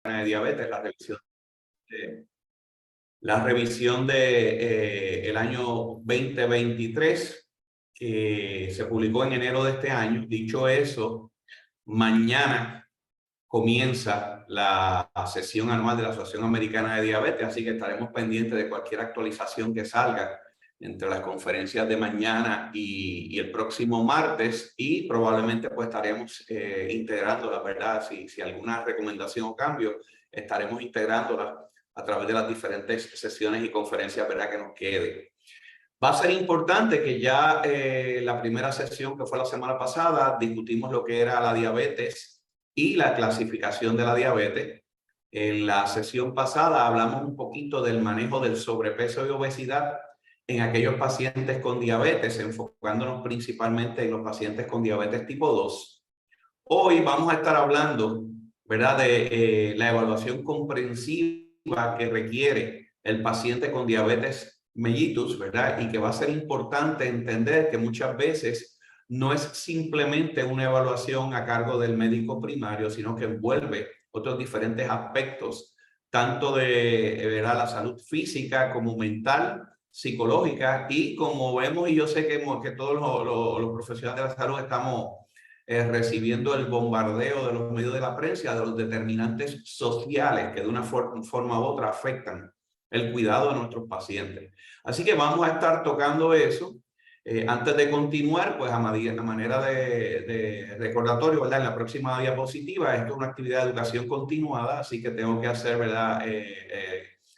de diabetes, la revisión de el año 2023, que se publicó en enero de este año. Dicho eso, mañana comienza la sesión anual de la Asociación Americana de Diabetes, así que estaremos pendientes de cualquier actualización que salga entre las conferencias de mañana y el próximo martes, y probablemente pues estaremos integrándola, ¿verdad? Si alguna recomendación o cambio, estaremos integrándola a través de las diferentes sesiones y conferencias, ¿verdad?, que nos quede. Va a ser importante que ya la primera sesión, que fue la semana pasada, discutimos lo que era la diabetes y la clasificación de la diabetes. En la sesión pasada hablamos un poquito del manejo del sobrepeso y obesidad en aquellos pacientes con diabetes, enfocándonos principalmente en los pacientes con diabetes tipo 2. Hoy vamos a estar hablando, ¿verdad?, de la evaluación comprensiva que requiere el paciente con diabetes mellitus, ¿verdad? Y que va a ser importante entender que muchas veces no es simplemente una evaluación a cargo del médico primario, sino que envuelve otros diferentes aspectos, tanto de, ¿verdad?, la salud física como mental, psicológica, y como vemos, y yo sé que todos los profesionales de la salud estamos recibiendo el bombardeo de los medios de la prensa, de los determinantes sociales que de una forma u otra afectan el cuidado de nuestros pacientes. Así que vamos a estar tocando eso. Antes de continuar, pues a manera de recordatorio, ¿verdad?, en la próxima diapositiva, esto es una actividad de educación continuada, así que tengo que hacer, ¿verdad?,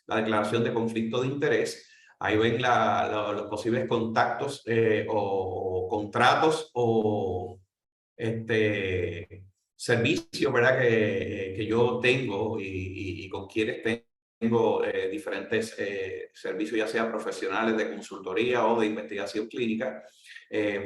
la declaración de conflicto de interés. Ahí ven los posibles contactos o contratos o servicios, ¿verdad?, que yo tengo y con quienes tengo diferentes servicios, ya sea profesionales de consultoría o de investigación clínica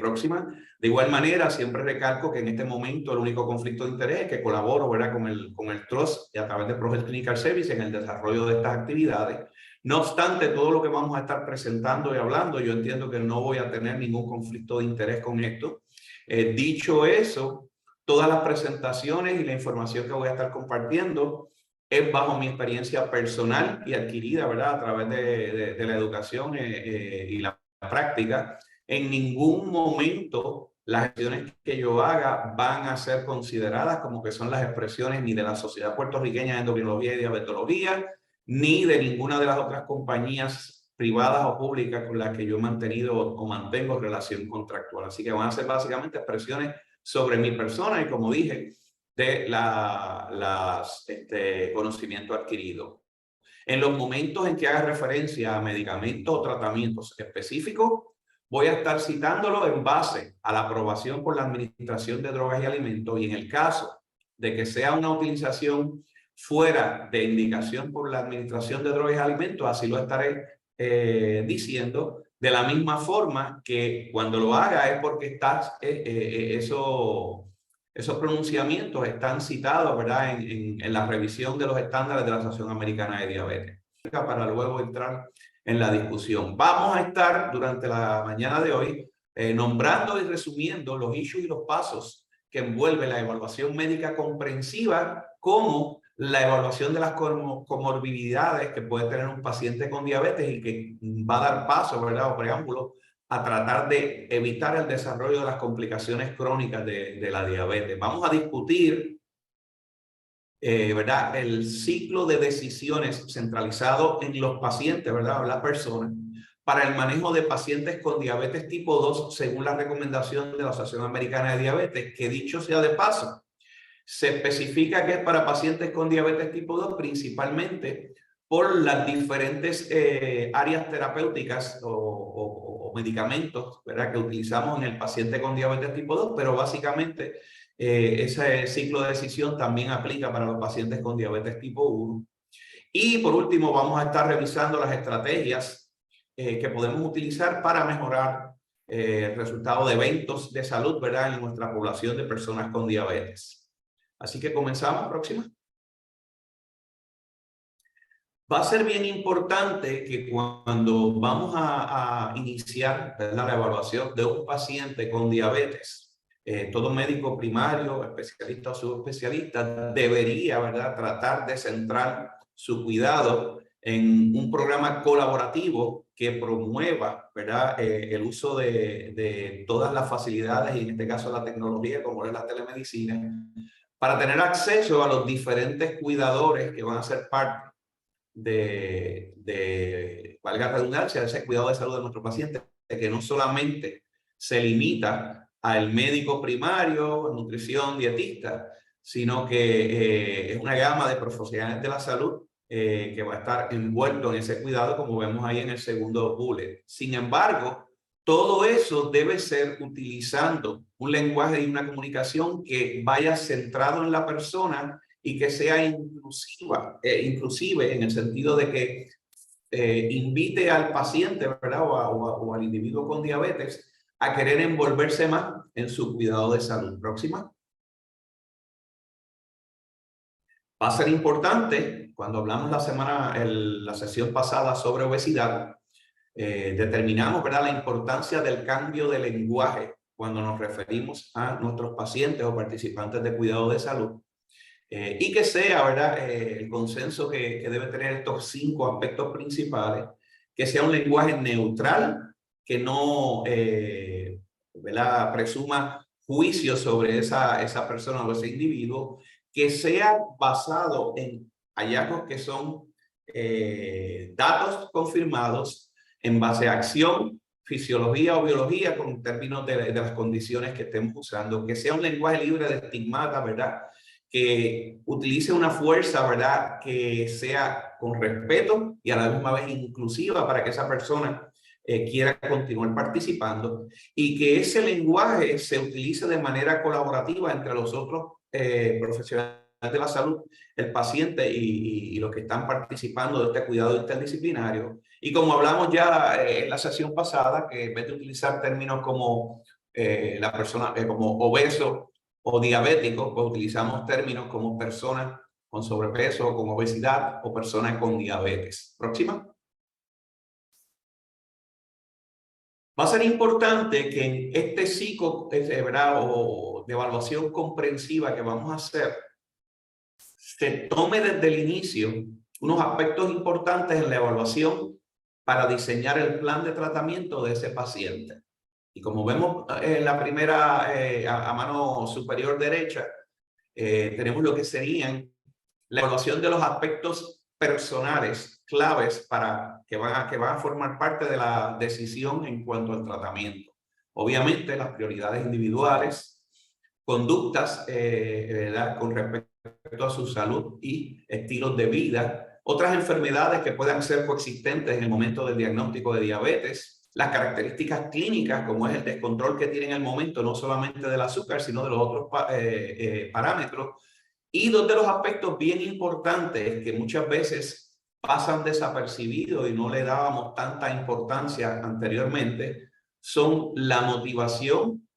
próxima. De igual manera, siempre recalco que en este momento el único conflicto de interés es que colaboro, ¿verdad?, con el Trust y a través de ProHealth Clinical Services en el desarrollo de estas actividades. No obstante, todo lo que vamos a estar presentando y hablando, yo entiendo que no voy a tener ningún conflicto de interés con esto. Dicho eso, todas las presentaciones y la información que voy a estar compartiendo es bajo mi experiencia personal y adquirida, ¿verdad?, a través de la educación y la práctica. En ningún momento las acciones que yo haga van a ser consideradas como que son las expresiones ni de la Sociedad Puertorriqueña de Endocrinología y Diabetología, ni de ninguna de las otras compañías privadas o públicas con las que yo he mantenido o mantengo relación contractual. Así que van a ser básicamente expresiones sobre mi persona y, como dije, de conocimiento adquirido. En los momentos en que haga referencia a medicamentos o tratamientos específicos, voy a estar citándolo en base a la aprobación por la Administración de Drogas y Alimentos, y en el caso de que sea una utilización fuera de indicación por la Administración de Drogas y Alimentos, así lo estaré diciendo, de la misma forma que cuando lo haga es porque esos pronunciamientos están citados, ¿verdad?, en la revisión de los estándares de la Asociación Americana de Diabetes, para luego entrar en la discusión. Vamos a estar durante la mañana de hoy nombrando y resumiendo los issues y los pasos que envuelve la evaluación médica comprensiva, como la evaluación de las comorbilidades que puede tener un paciente con diabetes y que va a dar paso, ¿verdad?, o preámbulo a tratar de evitar el desarrollo de las complicaciones crónicas de la diabetes. Vamos a discutir, ¿verdad?, el ciclo de decisiones centralizado en los pacientes, ¿verdad?, o las personas, para el manejo de pacientes con diabetes tipo 2, según la recomendación de la Asociación Americana de Diabetes, que, dicho sea de paso, se especifica que es para pacientes con diabetes tipo 2 principalmente por las diferentes áreas terapéuticas o medicamentos, ¿verdad?, que utilizamos en el paciente con diabetes tipo 2, pero básicamente ese ciclo de decisión también aplica para los pacientes con diabetes tipo 1. Y por último, vamos a estar revisando las estrategias que podemos utilizar para mejorar el resultado de eventos de salud, ¿verdad?, en nuestra población de personas con diabetes. Así que comenzamos, próxima. Va a ser bien importante que cuando vamos a iniciar, ¿verdad?, la evaluación de un paciente con diabetes, todo médico primario, especialista o subespecialista, debería, ¿verdad?, tratar de centrar su cuidado en un programa colaborativo que promueva, ¿verdad?, el uso de todas las facilidades y en este caso la tecnología como es la telemedicina, para tener acceso a los diferentes cuidadores que van a ser parte valga la redundancia, de ese cuidado de salud de nuestros pacientes, que no solamente se limita al médico primario, nutrición, dietista, sino que es una gama de profesionales de la salud que va a estar envuelto en ese cuidado, como vemos ahí en el segundo bullet. Sin embargo, todo eso debe ser utilizando un lenguaje y una comunicación que vaya centrado en la persona y que sea inclusiva, inclusive en el sentido de que invite al paciente, ¿verdad? O al individuo con diabetes a querer envolverse más en su cuidado de salud. Próxima. Va a ser importante, cuando hablamos la sesión pasada sobre obesidad, determinamos, ¿verdad?, la importancia del cambio de lenguaje cuando nos referimos a nuestros pacientes o participantes de cuidado de salud. Y que sea, ¿verdad?, el consenso que debe tener estos 5 aspectos principales, que sea un lenguaje neutral, que no, ¿verdad?, presuma juicio sobre esa persona o ese individuo, que sea basado en hallazgos que son datos confirmados en base a acción, fisiología o biología con términos de las condiciones que estemos usando, que sea un lenguaje libre de estigmata, ¿verdad?, que utilice una fuerza, ¿verdad?, que sea con respeto y a la misma vez inclusiva para que esa persona quiera continuar participando, y que ese lenguaje se utilice de manera colaborativa entre los otros profesionales de la salud, el paciente y los que están participando de este cuidado interdisciplinario. Y como hablamos ya en la sesión pasada, que en vez de utilizar términos como la persona, como obeso o diabéticos, pues utilizamos términos como personas con sobrepeso, con obesidad o personas con diabetes. Próxima. Va a ser importante que en este ciclo, ¿verdad?, o de evaluación comprensiva que vamos a hacer, se tome desde el inicio unos aspectos importantes en la evaluación para diseñar el plan de tratamiento de ese paciente. Y como vemos en la primera, a mano superior derecha, tenemos lo que serían la evaluación de los aspectos personales claves que van a formar parte de la decisión en cuanto al tratamiento. Obviamente, las prioridades individuales, conductas ¿verdad?, con respecto a su salud y estilos de vida, otras enfermedades que puedan ser coexistentes en el momento del diagnóstico de diabetes, las características clínicas, como es el descontrol que tiene en el momento, no solamente del azúcar, sino de los otros parámetros. Y dos de los aspectos bien importantes que muchas veces pasan desapercibidos y no le dábamos tanta importancia anteriormente son la motivación,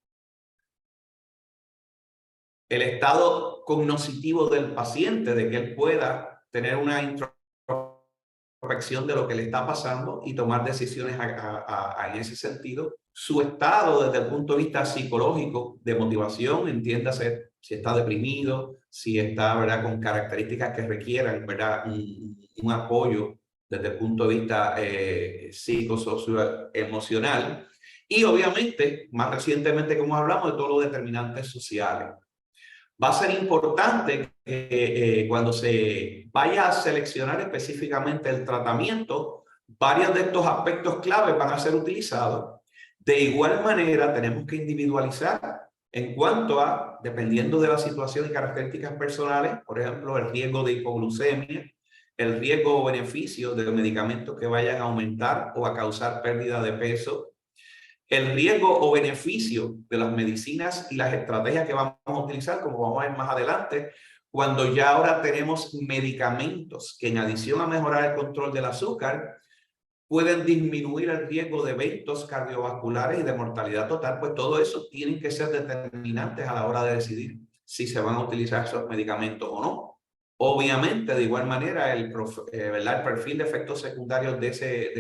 el estado cognoscitivo del paciente, de que él pueda tener una introspección de lo que le está pasando y tomar decisiones en ese sentido. Su estado desde el punto de vista psicológico de motivación, entiéndase si está deprimido, si está, ¿verdad?, con características que requieran, ¿verdad?, un apoyo desde el punto de vista psicosocioemocional. Y obviamente, más recientemente, como hablamos, de todos los determinantes sociales. Va a ser importante que cuando se vaya a seleccionar específicamente el tratamiento, varios de estos aspectos claves van a ser utilizados. De igual manera, tenemos que individualizar en cuanto a, dependiendo de la situación y características personales, por ejemplo, el riesgo de hipoglucemia, el riesgo o beneficio de medicamentos que vayan a aumentar o a causar pérdida de peso, el riesgo o beneficio de las medicinas y las estrategias que vamos a utilizar, como vamos a ver más adelante, cuando ya ahora tenemos medicamentos que, en adición a mejorar el control del azúcar, pueden disminuir el riesgo de eventos cardiovasculares y de mortalidad total. Pues todo eso tienen que ser determinantes a la hora de decidir si se van a utilizar esos medicamentos o no. Obviamente, de igual manera, ¿verdad?, el perfil de efectos secundarios de ese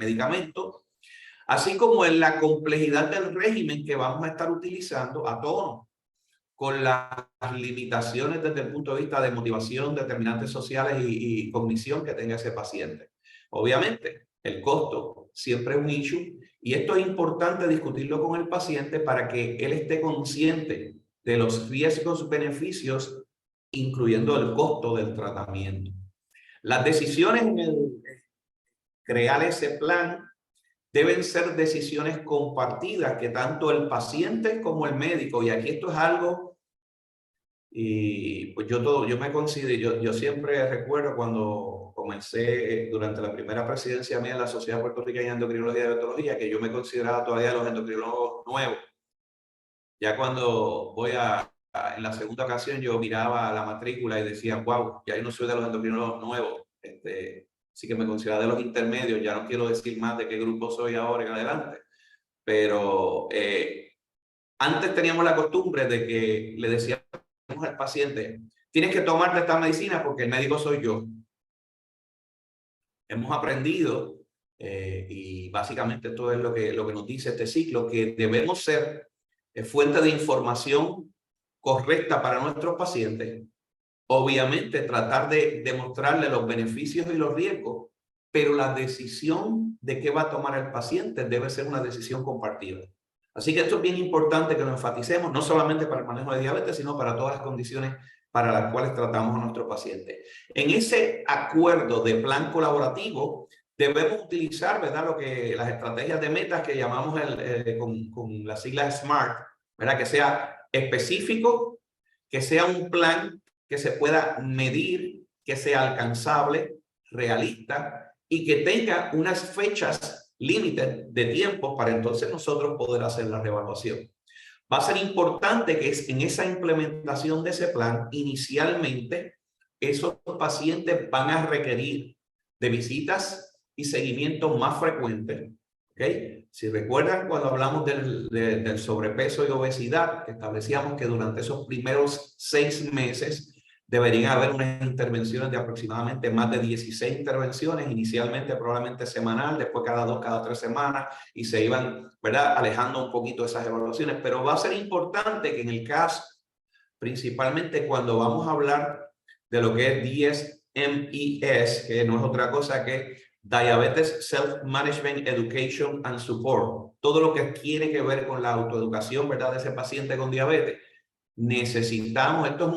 medicamento, así como en la complejidad del régimen que vamos a estar utilizando a tono con las limitaciones desde el punto de vista de motivación, determinantes sociales y cognición que tenga ese paciente. Obviamente, el costo siempre es un issue y esto es importante discutirlo con el paciente para que él esté consciente de los riesgos, beneficios, incluyendo el costo del tratamiento. Las decisiones en el crear ese plan deben ser decisiones compartidas que tanto el paciente como el médico, y aquí esto es algo, y pues yo me considero, yo siempre recuerdo cuando comencé durante la primera presidencia mía en la Sociedad Puertorriqueña de Endocrinología y Diabetología, que yo me consideraba todavía los endocrinólogos nuevos. Ya cuando en la segunda ocasión yo miraba la matrícula y decía, wow, ya yo no soy de los endocrinólogos nuevos, sí que me considero de los intermedios, ya no quiero decir más de qué grupo soy ahora en adelante, pero antes teníamos la costumbre de que le decíamos al paciente, tienes que tomarte esta medicina porque el médico soy yo. Hemos aprendido, y básicamente esto es lo que nos dice este ciclo, que debemos ser fuente de información correcta para nuestros pacientes. Obviamente tratar de demostrarle los beneficios y los riesgos, pero la decisión de qué va a tomar el paciente debe ser una decisión compartida. Así que esto es bien importante que lo enfaticemos, no solamente para el manejo de diabetes, sino para todas las condiciones para las cuales tratamos a nuestros pacientes. En ese acuerdo de plan colaborativo, debemos utilizar, ¿verdad?, las estrategias de metas que llamamos con la sigla SMART, ¿verdad?, que sea específico, que sea un plan que se pueda medir, que sea alcanzable, realista y que tenga unas fechas límites de tiempo para entonces nosotros poder hacer la reevaluación. Va a ser importante que en esa implementación de ese plan, inicialmente, esos pacientes van a requerir de visitas y seguimientos más frecuentes. ¿Okay? Si recuerdan, cuando hablamos del sobrepeso y obesidad, que establecíamos que durante esos primeros 6 meses deberían haber unas intervenciones de aproximadamente más de 16 intervenciones, inicialmente probablemente semanal, después cada 2, cada 3 semanas, y se iban, ¿verdad?, alejando un poquito de esas evaluaciones. Pero va a ser importante que en el caso, principalmente cuando vamos a hablar de lo que es DSMES, que no es otra cosa que Diabetes Self-Management Education and Support, todo lo que tiene que ver con la autoeducación, ¿verdad?, de ese paciente con diabetes, necesitamos, esto es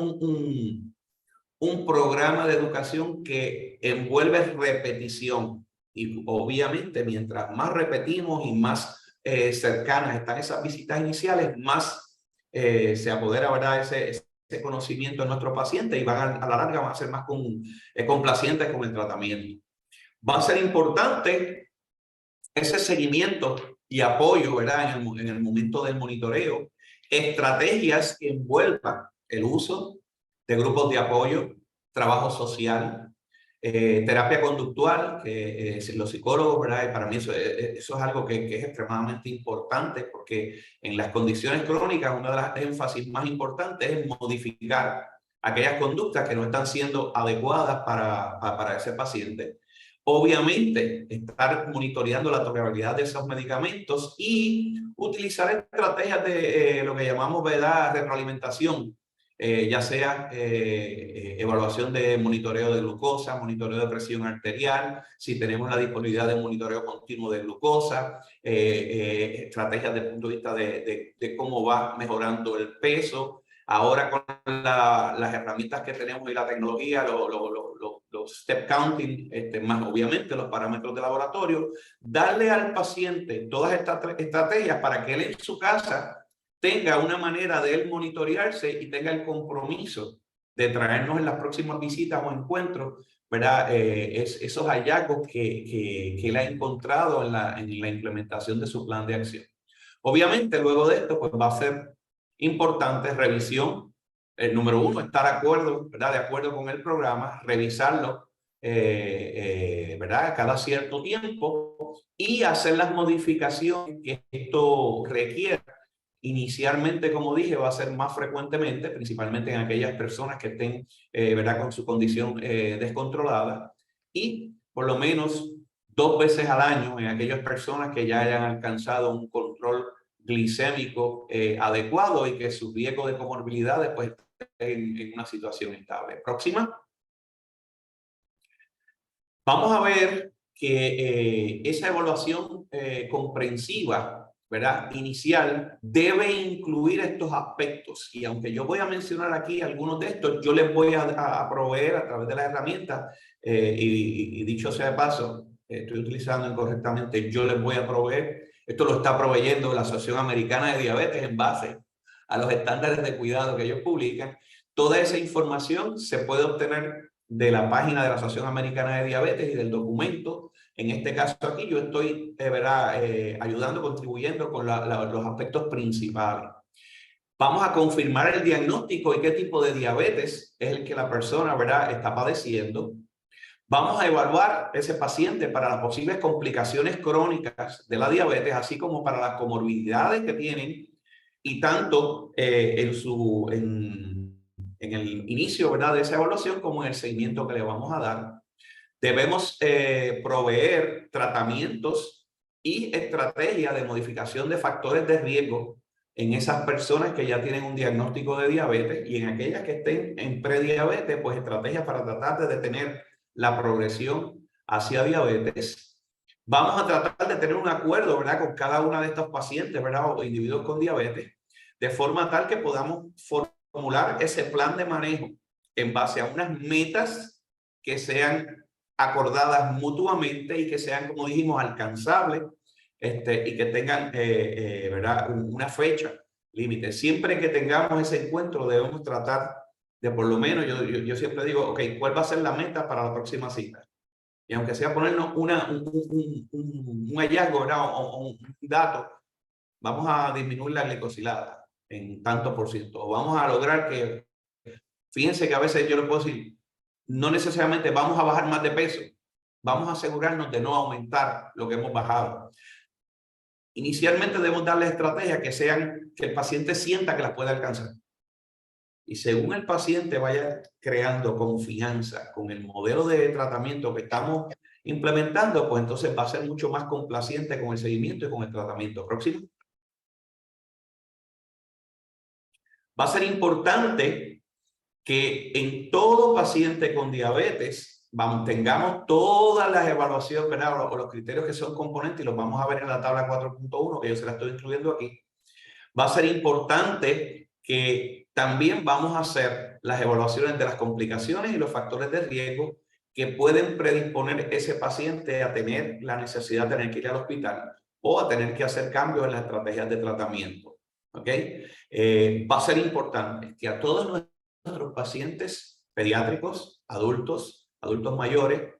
un programa de educación que envuelve repetición y obviamente mientras más repetimos y más cercanas están esas visitas iniciales, más se apodera, ¿verdad?, ese conocimiento de nuestro paciente y van a la larga van a ser más complacientes con el tratamiento. Va a ser importante ese seguimiento y apoyo, ¿verdad?, en el momento del monitoreo, estrategias que envuelvan el uso de grupos de apoyo, trabajo social, terapia conductual, que los psicólogos, ¿verdad?, y para mí eso es algo que es extremadamente importante porque en las condiciones crónicas una de las énfasis más importantes es modificar aquellas conductas que no están siendo adecuadas para ese paciente. Obviamente, estar monitoreando la tolerabilidad de esos medicamentos y utilizar estrategias de lo que llamamos, ¿verdad?, retroalimentación, ya sea evaluación de monitoreo de glucosa, monitoreo de presión arterial, si tenemos la disponibilidad de monitoreo continuo de glucosa, estrategias desde el punto de vista de cómo va mejorando el peso. Ahora con las herramientas que tenemos y la tecnología, los step counting, más obviamente los parámetros de laboratorio, darle al paciente todas estas estrategias para que él en su casa tenga una manera de él monitorearse y tenga el compromiso de traernos en las próximas visitas o encuentros, ¿verdad?, esos hallazgos que él ha encontrado en la implementación de su plan de acción. Obviamente, luego de esto, pues va a ser importante revisión. Número 1, estar de acuerdo, ¿verdad?, de acuerdo con el programa, revisarlo, ¿verdad?, cada cierto tiempo y hacer las modificaciones que esto requiera. Inicialmente, como dije, va a ser más frecuentemente, principalmente en aquellas personas que estén, ¿verdad?, con su condición descontrolada y por lo menos 2 veces al año en aquellas personas que ya hayan alcanzado un control glicémico adecuado y que su riesgo de comorbilidades pues en una situación estable. Próxima. Vamos a ver que esa evaluación comprensiva, ¿verdad? Inicial, debe incluir estos aspectos. Y aunque yo voy a mencionar aquí algunos de estos, yo les voy a proveer a través de las herramientas, y dicho sea de paso, estoy utilizando incorrectamente, yo les voy a proveer, esto lo está proveyendo la Asociación Americana de Diabetes en base a los estándares de cuidado que ellos publican. Toda esa información se puede obtener de la página de la Asociación Americana de Diabetes y del documento. En este caso aquí yo estoy ayudando, contribuyendo con los aspectos principales. Vamos a confirmar el diagnóstico y qué tipo de diabetes es el que la persona, ¿verdad?, está padeciendo. Vamos a evaluar ese paciente para las posibles complicaciones crónicas de la diabetes, así como para las comorbilidades que tienen, y tanto en el inicio, ¿verdad?, de esa evaluación como en el seguimiento que le vamos a dar. Debemos proveer tratamientos y estrategias de modificación de factores de riesgo en esas personas que ya tienen un diagnóstico de diabetes, y en aquellas que estén en prediabetes, pues estrategias para tratar de detener la progresión hacia diabetes. Vamos a tratar de tener un acuerdo, ¿verdad?, con cada una de estos pacientes, ¿verdad?, o individuos con diabetes, de forma tal que podamos formular ese plan de manejo en base a unas metas que sean acordadas mutuamente y que sean, como dijimos, alcanzables, y que tengan ¿verdad?, una fecha límite. Siempre que tengamos ese encuentro debemos tratar de, por lo menos, yo siempre digo, ok, ¿cuál va a ser la meta para la próxima cita? Y aunque sea ponernos un hallazgo, ¿verdad?, o un dato, vamos a disminuir la glicosilada en tanto por ciento, o vamos a lograr que, fíjense que a veces yo les puedo decir, no necesariamente vamos a bajar más de peso, vamos a asegurarnos de no aumentar lo que hemos bajado. Inicialmente debemos darle estrategias que sean, que el paciente sienta que las puede alcanzar. Y según el paciente vaya creando confianza con el modelo de tratamiento que estamos implementando, pues entonces va a ser mucho más complaciente con el seguimiento y con el tratamiento. Próximo. Va a ser importante que en todo paciente con diabetes tengamos todas las evaluaciones, ¿verdad?, o los criterios que son componentes, y los vamos a ver en la tabla 4.1, que yo se la estoy incluyendo aquí. Va a ser importante que también vamos a hacer las evaluaciones de las complicaciones y los factores de riesgo que pueden predisponer ese paciente a tener la necesidad de tener que ir al hospital o a tener que hacer cambios en las estrategias de tratamiento. ¿Ok? Va a ser importante que a todos nuestros pacientes pediátricos, adultos mayores,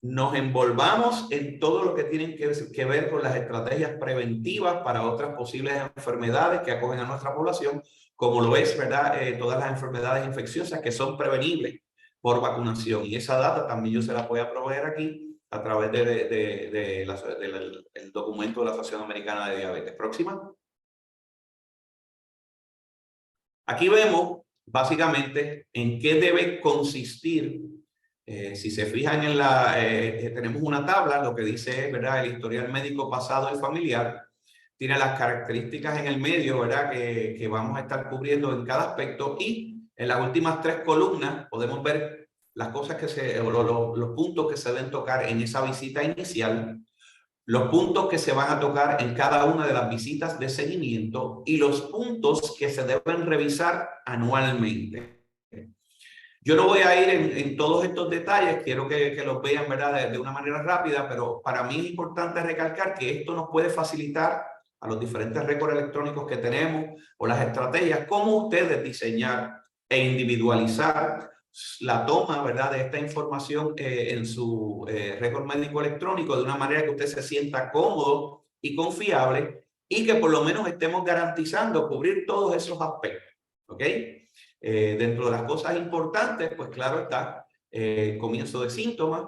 nos envolvamos en todo lo que tiene que ver con las estrategias preventivas para otras posibles enfermedades que acogen a nuestra población, como lo es, ¿verdad?, todas las enfermedades infecciosas que son prevenibles por vacunación. Y esa data también yo se la voy a proveer aquí a través del documento de la Asociación Americana de Diabetes. Próxima. Aquí vemos básicamente en qué debe consistir. Si se fijan tenemos una tabla, lo que dice, ¿verdad?, el historial médico pasado y familiar. Tiene las características en el medio, ¿verdad?, que vamos a estar cubriendo en cada aspecto, y en las últimas 3 columnas podemos ver las cosas los puntos que se deben tocar en esa visita inicial, los puntos que se van a tocar en cada una de las visitas de seguimiento y los puntos que se deben revisar anualmente. Yo no voy a ir en todos estos detalles, quiero que los vean, ¿verdad?, de una manera rápida, pero para mí es importante recalcar que esto nos puede facilitar a los diferentes récords electrónicos que tenemos o las estrategias, cómo ustedes diseñar e individualizar la toma, ¿verdad?, de esta información en su récord médico electrónico de una manera que usted se sienta cómodo y confiable, y que por lo menos estemos garantizando cubrir todos esos aspectos. ¿Ok? Dentro de las cosas importantes, pues claro está, comienzo de síntomas,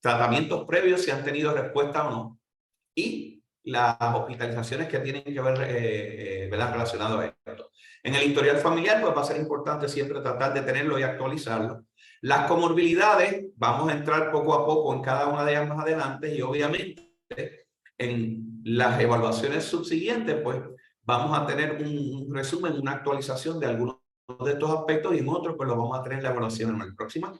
tratamientos previos, si han tenido respuesta o no, y las hospitalizaciones que tienen que ver, ¿verdad?, relacionado a esto. En el historial familiar, pues va a ser importante siempre tratar de tenerlo y actualizarlo. Las comorbilidades, vamos a entrar poco a poco en cada una de ellas más adelante y obviamente en las evaluaciones subsiguientes, pues vamos a tener un resumen, una actualización de algunos de estos aspectos y en otros pues lo vamos a tener en la evaluación anual próxima.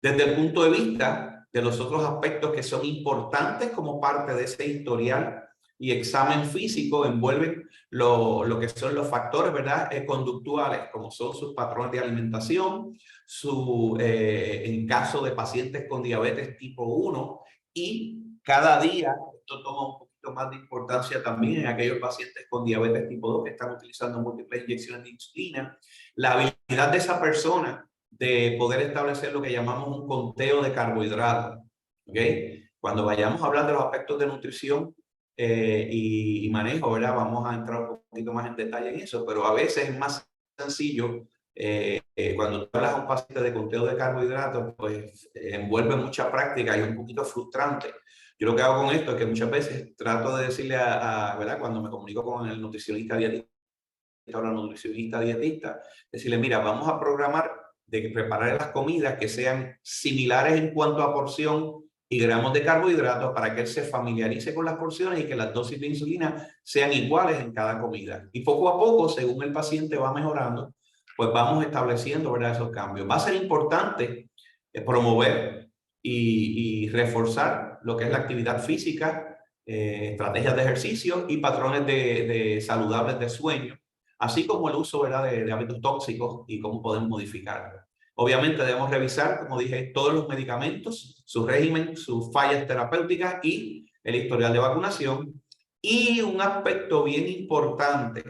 Desde el punto de vista de los otros aspectos que son importantes como parte de ese historial y examen físico, envuelven lo que son los factores, ¿verdad? Conductuales, como son sus patrones de alimentación, en caso de pacientes con diabetes tipo 1, y cada día, esto toma un poquito más de importancia también en aquellos pacientes con diabetes tipo 2 que están utilizando múltiples inyecciones de insulina, la habilidad de esa persona de poder establecer lo que llamamos un conteo de carbohidratos. ¿Okay? Cuando vayamos a hablar de los aspectos de nutrición y manejo, ¿verdad? Vamos a entrar un poquito más en detalle en eso, pero a veces es más sencillo cuando tú hablas a un paciente de conteo de carbohidratos, pues envuelve mucha práctica y es un poquito frustrante. Yo lo que hago con esto es que muchas veces trato de decirle ¿verdad? Cuando me comunico con el nutricionista dietista o la nutricionista dietista, decirle, mira, vamos a programar de preparar las comidas que sean similares en cuanto a porción y gramos de carbohidratos para que él se familiarice con las porciones y que las dosis de insulina sean iguales en cada comida. Y poco a poco, según el paciente va mejorando, pues vamos estableciendo, ¿verdad?, esos cambios. Va a ser importante promover y reforzar lo que es la actividad física, estrategias de ejercicio y patrones de saludables de sueño, así como el uso, ¿verdad?, de hábitos tóxicos y cómo podemos modificarlos. Obviamente debemos revisar, como dije, todos los medicamentos, su régimen, sus fallas terapéuticas y el historial de vacunación. Y un aspecto bien importante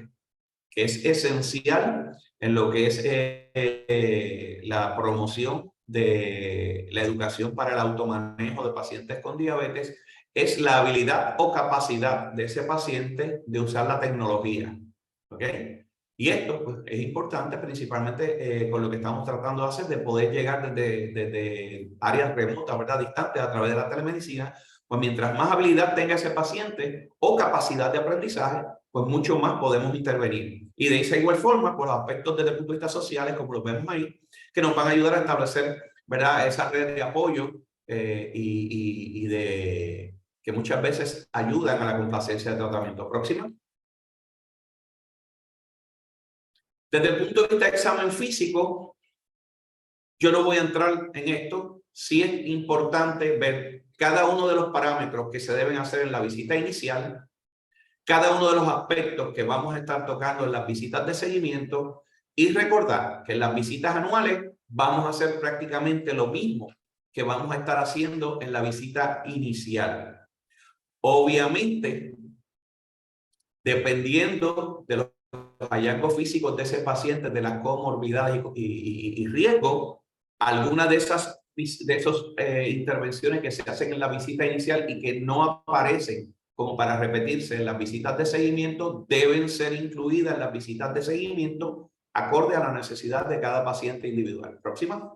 que es esencial en lo que es la promoción de la educación para el automanejo de pacientes con diabetes es la habilidad o capacidad de ese paciente de usar la tecnología. ¿Ok? Y esto pues, es importante principalmente con lo que estamos tratando de hacer, de poder llegar desde áreas remotas, ¿verdad?, distantes a través de la telemedicina. Pues mientras más habilidad tenga ese paciente o capacidad de aprendizaje, pues mucho más podemos intervenir. Y de esa igual forma, por los aspectos desde el punto de vista sociales, como los vemos ahí, que nos van a ayudar a establecer, ¿verdad?, esa red de apoyo y de que muchas veces ayudan a la complacencia de tratamiento. Próxima. Desde el punto de vista de examen físico, yo no voy a entrar en esto. Sí es importante ver cada uno de los parámetros que se deben hacer en la visita inicial, cada uno de los aspectos que vamos a estar tocando en las visitas de seguimiento y recordar que en las visitas anuales vamos a hacer prácticamente lo mismo que vamos a estar haciendo en la visita inicial. Obviamente, dependiendo de los hallazgos físicos de ese paciente, de las comorbilidades y riesgos, algunas de esas intervenciones que se hacen en la visita inicial y que no aparecen como para repetirse en las visitas de seguimiento, deben ser incluidas en las visitas de seguimiento acorde a la necesidad de cada paciente individual. Próxima.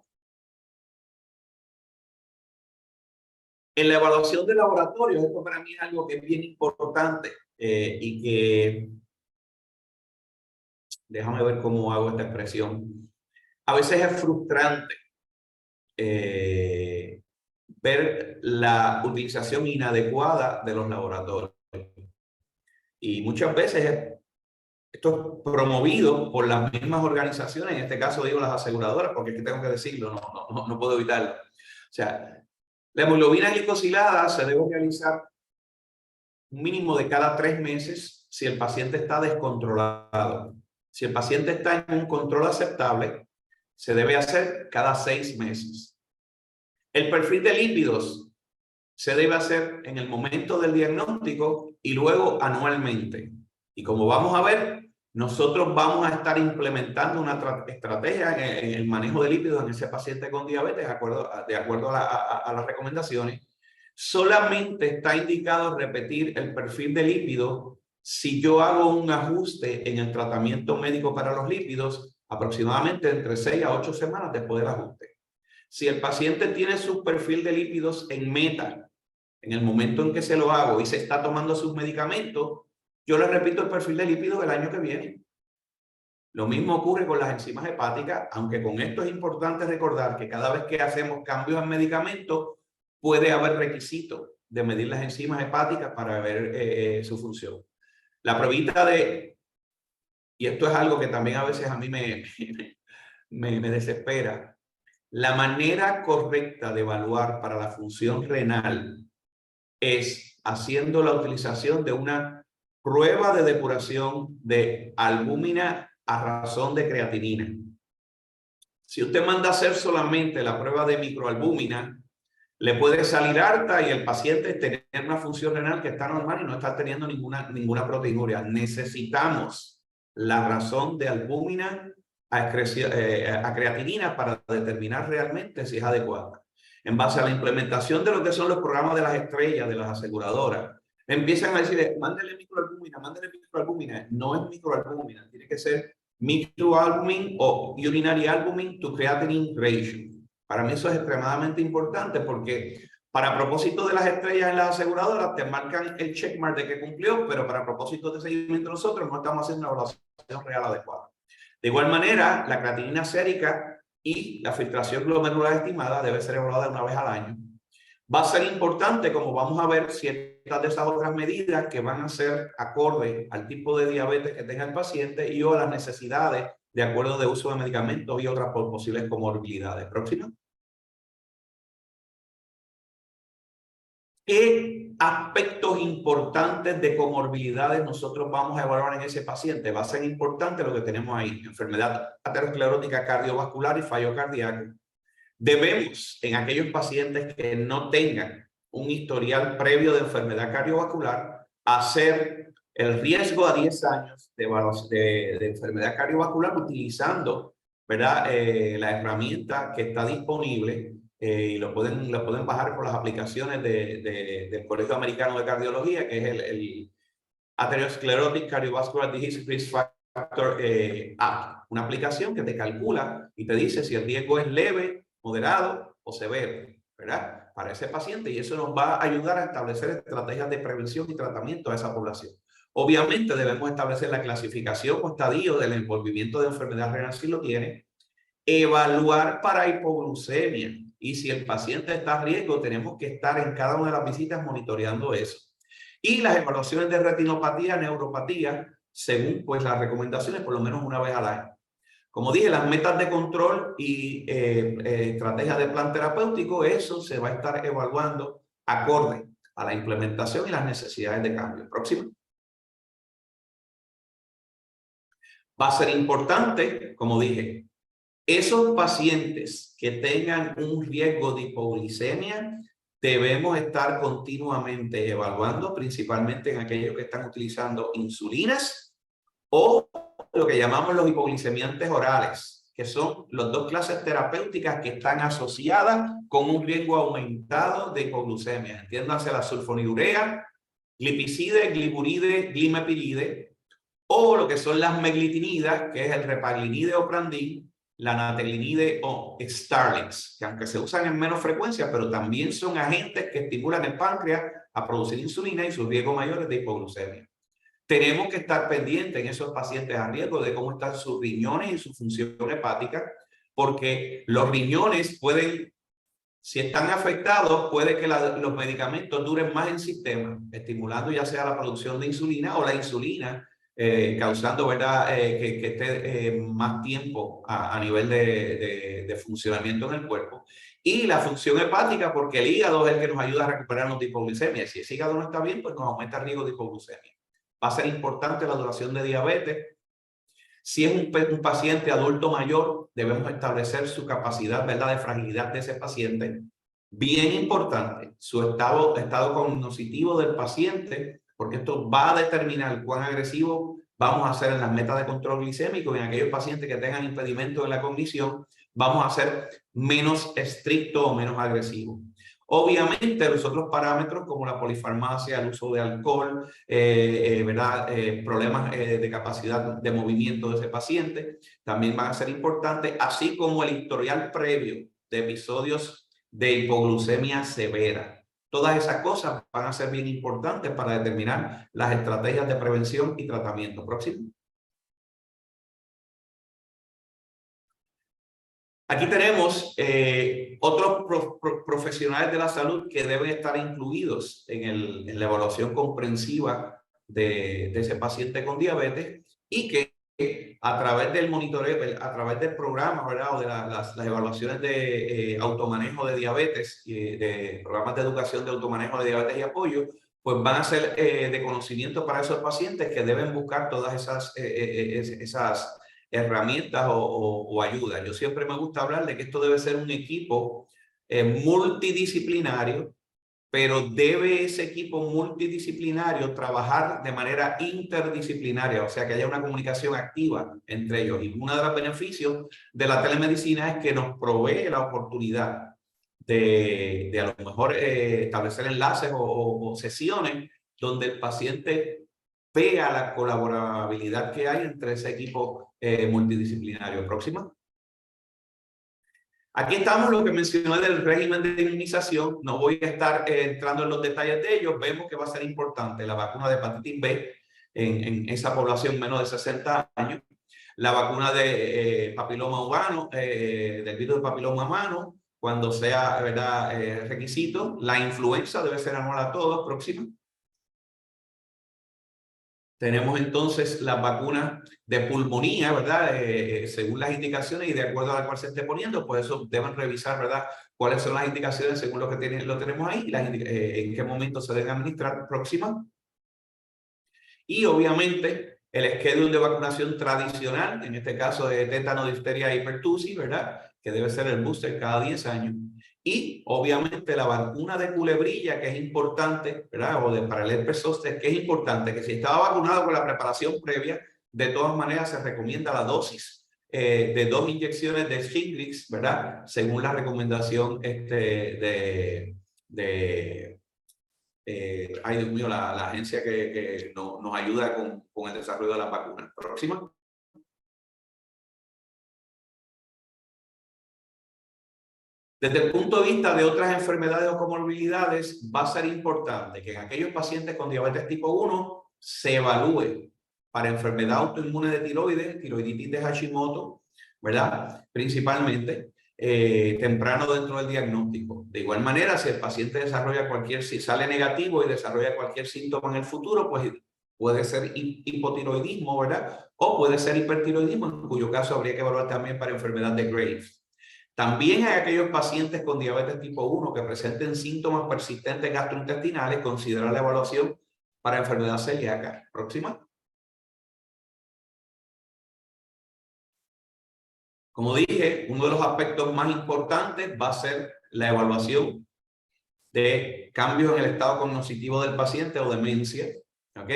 En la evaluación de laboratorio, esto para mí es algo que es bien importante y que, déjame ver cómo hago esta expresión, a veces es frustrante ver la utilización inadecuada de los laboratorios. Y muchas veces esto es promovido por las mismas organizaciones, en este caso digo las aseguradoras, porque es que tengo que decirlo, no puedo evitarlo. O sea, la hemoglobina glicosilada se debe realizar un mínimo de cada 3 meses si el paciente está descontrolado. Si el paciente está en un control aceptable, se debe hacer cada 6 meses. El perfil de lípidos se debe hacer en el momento del diagnóstico y luego anualmente. Y como vamos a ver, nosotros vamos a estar implementando una estrategia en el manejo de lípidos en ese paciente con diabetes de acuerdo a las recomendaciones. Solamente está indicado repetir el perfil de lípidos si yo hago un ajuste en el tratamiento médico para los lípidos aproximadamente entre 6 a 8 semanas después del ajuste. Si el paciente tiene su perfil de lípidos en meta, en el momento en que se lo hago y se está tomando sus medicamentos, yo le repito el perfil de lípidos del año que viene. Lo mismo ocurre con las enzimas hepáticas, aunque con esto es importante recordar que cada vez que hacemos cambios en medicamentos, puede haber requisitos de medir las enzimas hepáticas para ver su función. La pruebita y esto es algo que también a veces a mí me desespera, la manera correcta de evaluar para la función renal es haciendo la utilización de una prueba de depuración de albúmina a razón de creatinina. Si usted manda a hacer solamente la prueba de microalbúmina, le puede salir alta y el paciente tener una función renal que está normal y no está teniendo ninguna proteinuria. Necesitamos la razón de albúmina a creatinina para determinar realmente si es adecuada. En base a la implementación de lo que son los programas de las estrellas, de las aseguradoras, empiezan a decir, mándele microalbúmina, mándele microalbúmina. No es microalbúmina, tiene que ser microalbumin o urinary albumin to creatinine ratio. Para mí eso es extremadamente importante porque para propósito de las estrellas en las aseguradoras te marcan el checkmark de que cumplió, pero para propósito de seguimiento nosotros no estamos haciendo una evaluación real adecuada. De igual manera, la creatinina sérica y la filtración glomerular estimada debe ser evaluada una vez al año. Va a ser importante, como vamos a ver, ciertas de esas otras medidas que van a ser acorde al tipo de diabetes que tenga el paciente y o a las necesidades de acuerdo de uso de medicamentos y otras posibles comorbilidades. Próxima. ¿Qué aspectos importantes de comorbilidades nosotros vamos a evaluar en ese paciente? Va a ser importante lo que tenemos ahí, enfermedad aterosclerótica cardiovascular y fallo cardíaco. Debemos, en aquellos pacientes que no tengan un historial previo de enfermedad cardiovascular, hacer el riesgo a 10 años de enfermedad cardiovascular utilizando, ¿verdad? La herramienta que está disponible y lo pueden bajar por las aplicaciones del Colegio Americano de Cardiología, que es el Atherosclerotic Cardiovascular Disease Risk Factor App, una aplicación que te calcula y te dice si el riesgo es leve, moderado o severo, ¿verdad? Para ese paciente, y eso nos va a ayudar a establecer estrategias de prevención y tratamiento a esa población. Obviamente debemos establecer la clasificación o estadio del envolvimiento de enfermedad renal si lo tiene, evaluar para hipoglucemia y si el paciente está a riesgo tenemos que estar en cada una de las visitas monitoreando eso. Y las evaluaciones de retinopatía, neuropatía, según pues las recomendaciones, por lo menos una vez al año. Como dije, las metas de control y estrategias de plan terapéutico, eso se va a estar evaluando acorde a la implementación y las necesidades de cambio. Próximo. Va a ser importante, como dije, esos pacientes que tengan un riesgo de hipoglicemia, debemos estar continuamente evaluando, principalmente en aquellos que están utilizando insulinas o lo que llamamos los hipoglicemiantes orales, que son las dos clases terapéuticas que están asociadas con un riesgo aumentado de hipoglucemia. Entiéndase la sulfonilurea, glipizide, gliburide, glimepiride, o lo que son las meglitinidas, que es el repaglinide o prandil, la natelinide o Starlix, que aunque se usan en menos frecuencia, pero también son agentes que estimulan el páncreas a producir insulina y sus riesgos mayores de hipoglucemia. Tenemos que estar pendientes en esos pacientes a riesgo de cómo están sus riñones y su función hepática, porque los riñones pueden, si están afectados, puede que los medicamentos duren más en sistema, estimulando ya sea la producción de insulina o la insulina, causando, ¿verdad? Que esté más tiempo a nivel de funcionamiento en el cuerpo. Y la función hepática, porque el hígado es el que nos ayuda a recuperarnos de hipoglucemia. Si ese hígado no está bien, pues nos aumenta el riesgo de hipoglucemia. Va a ser importante la duración de diabetes. Si es un paciente adulto mayor, debemos establecer su capacidad, ¿verdad?, de fragilidad de ese paciente. Bien importante, su estado cognoscitivo del paciente, porque esto va a determinar cuán agresivo vamos a hacer en las metas de control glicémico. En aquellos pacientes que tengan impedimento en la cognición, vamos a ser menos estricto o menos agresivo. Obviamente, los otros parámetros como la polifarmacia, el uso de alcohol, ¿verdad? Problemas de capacidad de movimiento de ese paciente también van a ser importantes, así como el historial previo de episodios de hipoglucemia severa. Todas esas cosas van a ser bien importantes para determinar las estrategias de prevención y tratamiento. Próximo. Aquí tenemos otros profesionales de la salud que deben estar incluidos en la evaluación comprensiva de ese paciente con diabetes y que a través del monitoreo, a través del programa, ¿verdad? O de las evaluaciones de automanejo de diabetes, de programas de educación de automanejo de diabetes y apoyo, pues van a ser de conocimiento para esos pacientes que deben buscar todas esas herramientas o ayudas. Yo siempre me gusta hablar de que esto debe ser un equipo multidisciplinario, pero debe ese equipo multidisciplinario trabajar de manera interdisciplinaria, o sea, que haya una comunicación activa entre ellos. Y uno de los beneficios de la telemedicina es que nos provee la oportunidad de a lo mejor establecer enlaces o sesiones donde el paciente vea la colaborabilidad que hay entre ese equipo multidisciplinario. Próxima. Aquí estamos lo que mencioné del régimen de inmunización. No voy a estar entrando en los detalles de ellos. Vemos que va a ser importante la vacuna de hepatitis B en esa población menos de 60 años. La vacuna de papiloma humano, del virus de papiloma humano, cuando sea, ¿verdad?, requisito. La influenza debe ser anual a todos. Próxima. Tenemos entonces las vacunas de pulmonía, ¿verdad? Según las indicaciones y de acuerdo a la cual se esté poniendo, pues eso deben revisar, ¿verdad? Cuáles son las indicaciones según lo que lo tenemos ahí, en qué momento se deben administrar. Próxima. Y obviamente el schedule de vacunación tradicional, en este caso de tétano, difteria y pertussis, ¿verdad? Que debe ser el booster cada 10 años. Y obviamente la vacuna de culebrilla, que es importante, ¿verdad? O para el herpes zóster, que es importante, que si estaba vacunado con la preparación previa, de todas maneras se recomienda la dosis de 2 inyecciones de Shingrix, ¿verdad? Según la recomendación ay, Dios mío, la agencia que nos ayuda con el desarrollo de las vacunas. Próxima. Desde el punto de vista de otras enfermedades o comorbilidades, va a ser importante que en aquellos pacientes con diabetes tipo 1 se evalúe para enfermedad autoinmune de tiroides, tiroiditis de Hashimoto, ¿verdad? Principalmente temprano dentro del diagnóstico. De igual manera, si el paciente desarrolla si sale negativo y desarrolla cualquier síntoma en el futuro, pues puede ser hipotiroidismo, ¿verdad? O puede ser hipertiroidismo, en cuyo caso habría que evaluar también para enfermedad de Graves. También hay aquellos pacientes con diabetes tipo 1 que presenten síntomas persistentes gastrointestinales, considerar la evaluación para enfermedad celíaca. Próxima. Como dije, uno de los aspectos más importantes va a ser la evaluación de cambios en el estado cognitivo del paciente o demencia. ¿Ok?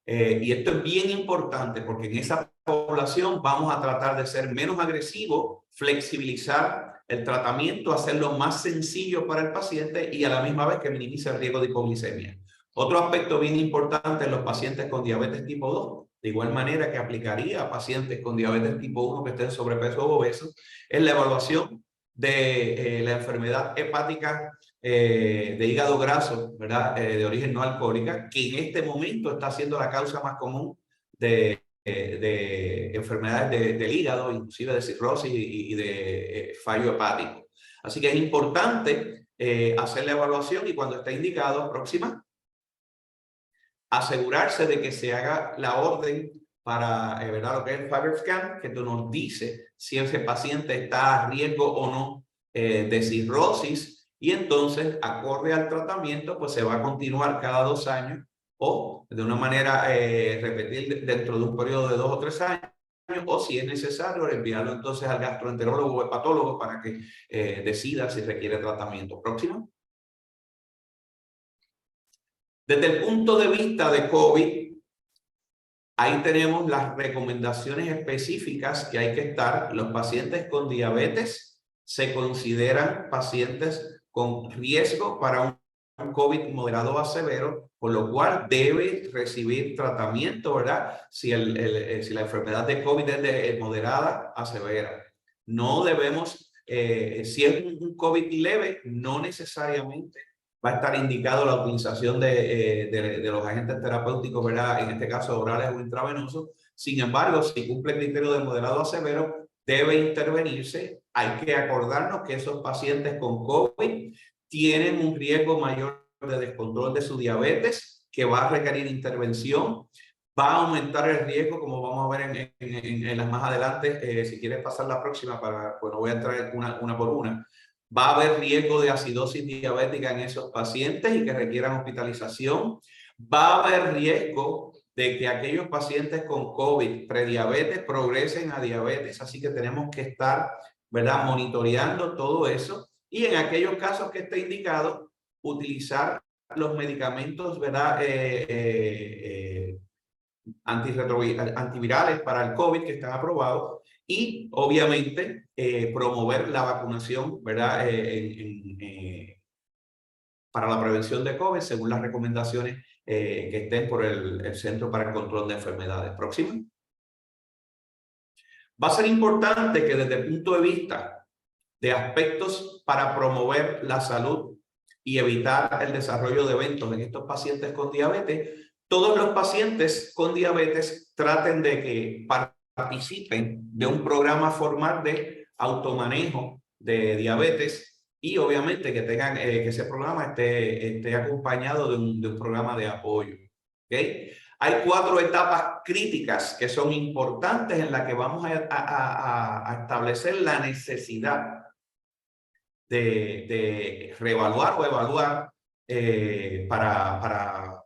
Y esto es bien importante porque en esa población vamos a tratar de ser menos agresivos, flexibilizar el tratamiento, hacerlo más sencillo para el paciente y a la misma vez que minimice el riesgo de hipoglicemia. Otro aspecto bien importante en los pacientes con diabetes tipo 2, de igual manera que aplicaría a pacientes con diabetes tipo 1 que estén sobrepeso o obesos, es la evaluación de la enfermedad hepática de hígado graso, ¿verdad? De origen no alcohólica, que en este momento está siendo la causa más común de enfermedades del hígado, inclusive de cirrosis y de fallo hepático. Así que es importante hacer la evaluación y cuando esté indicado, próxima, asegurarse de que se haga la orden para ¿verdad? Lo que es el FibroScan, que nos dice si ese paciente está a riesgo o no de cirrosis, y entonces, acorde al tratamiento, pues se va a continuar cada 2 años o de una manera repetir dentro de un periodo de 2 o 3 años, o si es necesario, enviarlo entonces al gastroenterólogo o hepatólogo para que decida si requiere tratamiento. Próximo. Desde el punto de vista de COVID, ahí tenemos las recomendaciones específicas que hay que estar. Los pacientes con diabetes se consideran pacientes con riesgo para un COVID moderado a severo, por lo cual debe recibir tratamiento, ¿verdad? Si la enfermedad de COVID es de moderada a severa. No debemos, si es un COVID leve, no necesariamente va a estar indicado la utilización de los agentes terapéuticos, ¿verdad? En este caso orales o intravenosos. Sin embargo, si cumple el criterio de moderado a severo, debe intervenirse. Hay que acordarnos que esos pacientes con COVID tienen un riesgo mayor de descontrol de su diabetes, que va a requerir intervención. Va a aumentar el riesgo, como vamos a ver en las más adelante. Si quieres pasar la próxima, pues no voy a entrar una por una. Va a haber riesgo de acidosis diabética en esos pacientes y que requieran hospitalización. Va a haber riesgo de que aquellos pacientes con COVID, prediabetes, progresen a diabetes. Así que tenemos que estar, ¿verdad?, monitoreando todo eso. Y en aquellos casos que esté indicado, utilizar los medicamentos, ¿verdad?, antivirales para el COVID que están aprobados, y obviamente promover la vacunación, ¿verdad?, para la prevención de COVID según las recomendaciones que estén por el Centro para el Control de Enfermedades. Próxima. Va a ser importante que desde el punto de vista de aspectos para promover la salud y evitar el desarrollo de eventos en estos pacientes con diabetes, todos los pacientes con diabetes traten de que participen de un programa formal de automanejo de diabetes y obviamente que tengan que ese programa esté acompañado de un programa de apoyo. ¿Okay? Hay 4 etapas críticas que son importantes en las que vamos a establecer la necesidad de reevaluar o evaluar para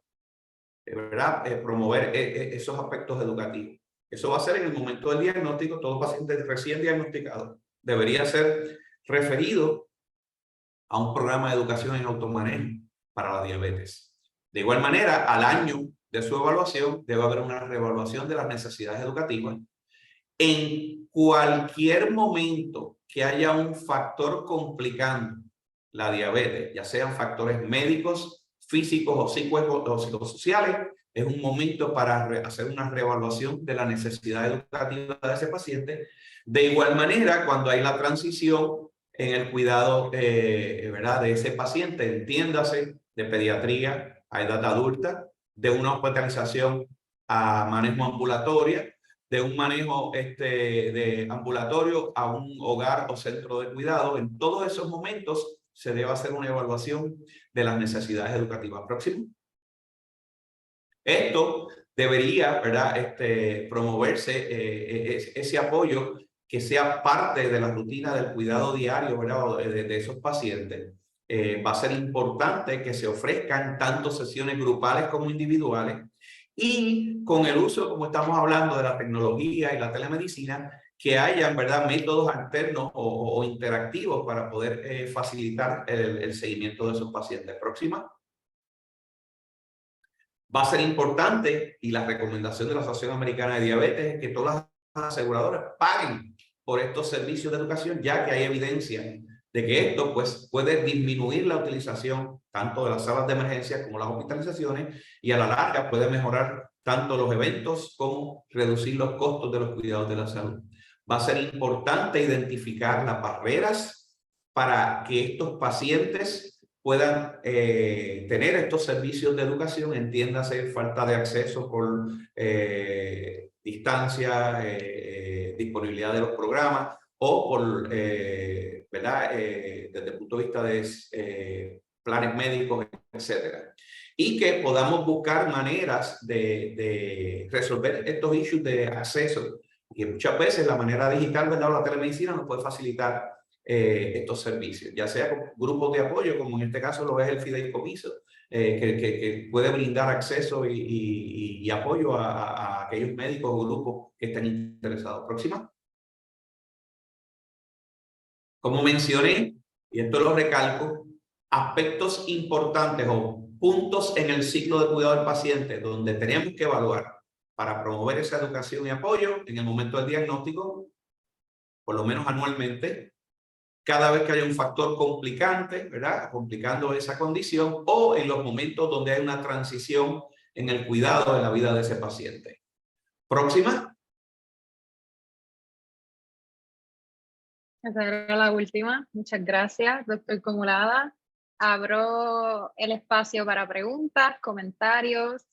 ¿verdad?, promover esos aspectos educativos. Eso va a ser en el momento del diagnóstico. Todo paciente recién diagnosticado debería ser referido a un programa de educación en automanejo para la diabetes. De igual manera, al año de su evaluación debe haber una reevaluación de las necesidades educativas. En cualquier momento que haya un factor complicando la diabetes, ya sean factores médicos, físicos o psicosociales, es un momento para hacer una reevaluación de la necesidad educativa de ese paciente. De igual manera, cuando hay la transición en el cuidado ¿verdad?, de ese paciente, entiéndase, de pediatría a edad adulta, de una hospitalización a manejo ambulatorio, de un manejo de ambulatorio a un hogar o centro de cuidado. En todos esos momentos se debe hacer una evaluación de las necesidades educativas. Próximo. Esto debería, ¿verdad?, promoverse ese apoyo que sea parte de la rutina del cuidado diario, ¿verdad?, de esos pacientes. Va a ser importante que se ofrezcan tanto sesiones grupales como individuales, y con el uso, como estamos hablando, de la tecnología y la telemedicina, que hayan, ¿verdad?, métodos alternos o interactivos para poder facilitar el seguimiento de esos pacientes. Próxima. Va a ser importante, y la recomendación de la Asociación Americana de Diabetes es que todas las aseguradoras paguen por estos servicios de educación, ya que hay evidencia de que esto pues, puede disminuir la utilización tanto de las salas de emergencia como las hospitalizaciones, y a la larga puede mejorar tanto los eventos como reducir los costos de los cuidados de la salud. Va a ser importante identificar las barreras para que estos pacientes puedan tener estos servicios de educación, entiéndase falta de acceso por distancia, disponibilidad de los programas o por, ¿verdad?, desde el punto de vista de planes médicos, etcétera. Y que podamos buscar maneras de resolver estos issues de acceso, que muchas veces la manera digital, ¿verdad?, o la telemedicina nos puede facilitar estos servicios, ya sea con grupos de apoyo, como en este caso lo es el fideicomiso, que puede brindar acceso y apoyo a aquellos médicos o grupos que estén interesados. Próxima. Como mencioné, y esto lo recalco, aspectos importantes o puntos en el ciclo de cuidado del paciente donde tenemos que evaluar para promover esa educación y apoyo en el momento del diagnóstico, por lo menos anualmente, cada vez que haya un factor complicante, ¿verdad?, complicando esa condición, o en los momentos donde hay una transición en el cuidado de la vida de ese paciente. Próxima. Esa era la última. Muchas gracias, doctor Comulada. Abro el espacio para preguntas, comentarios,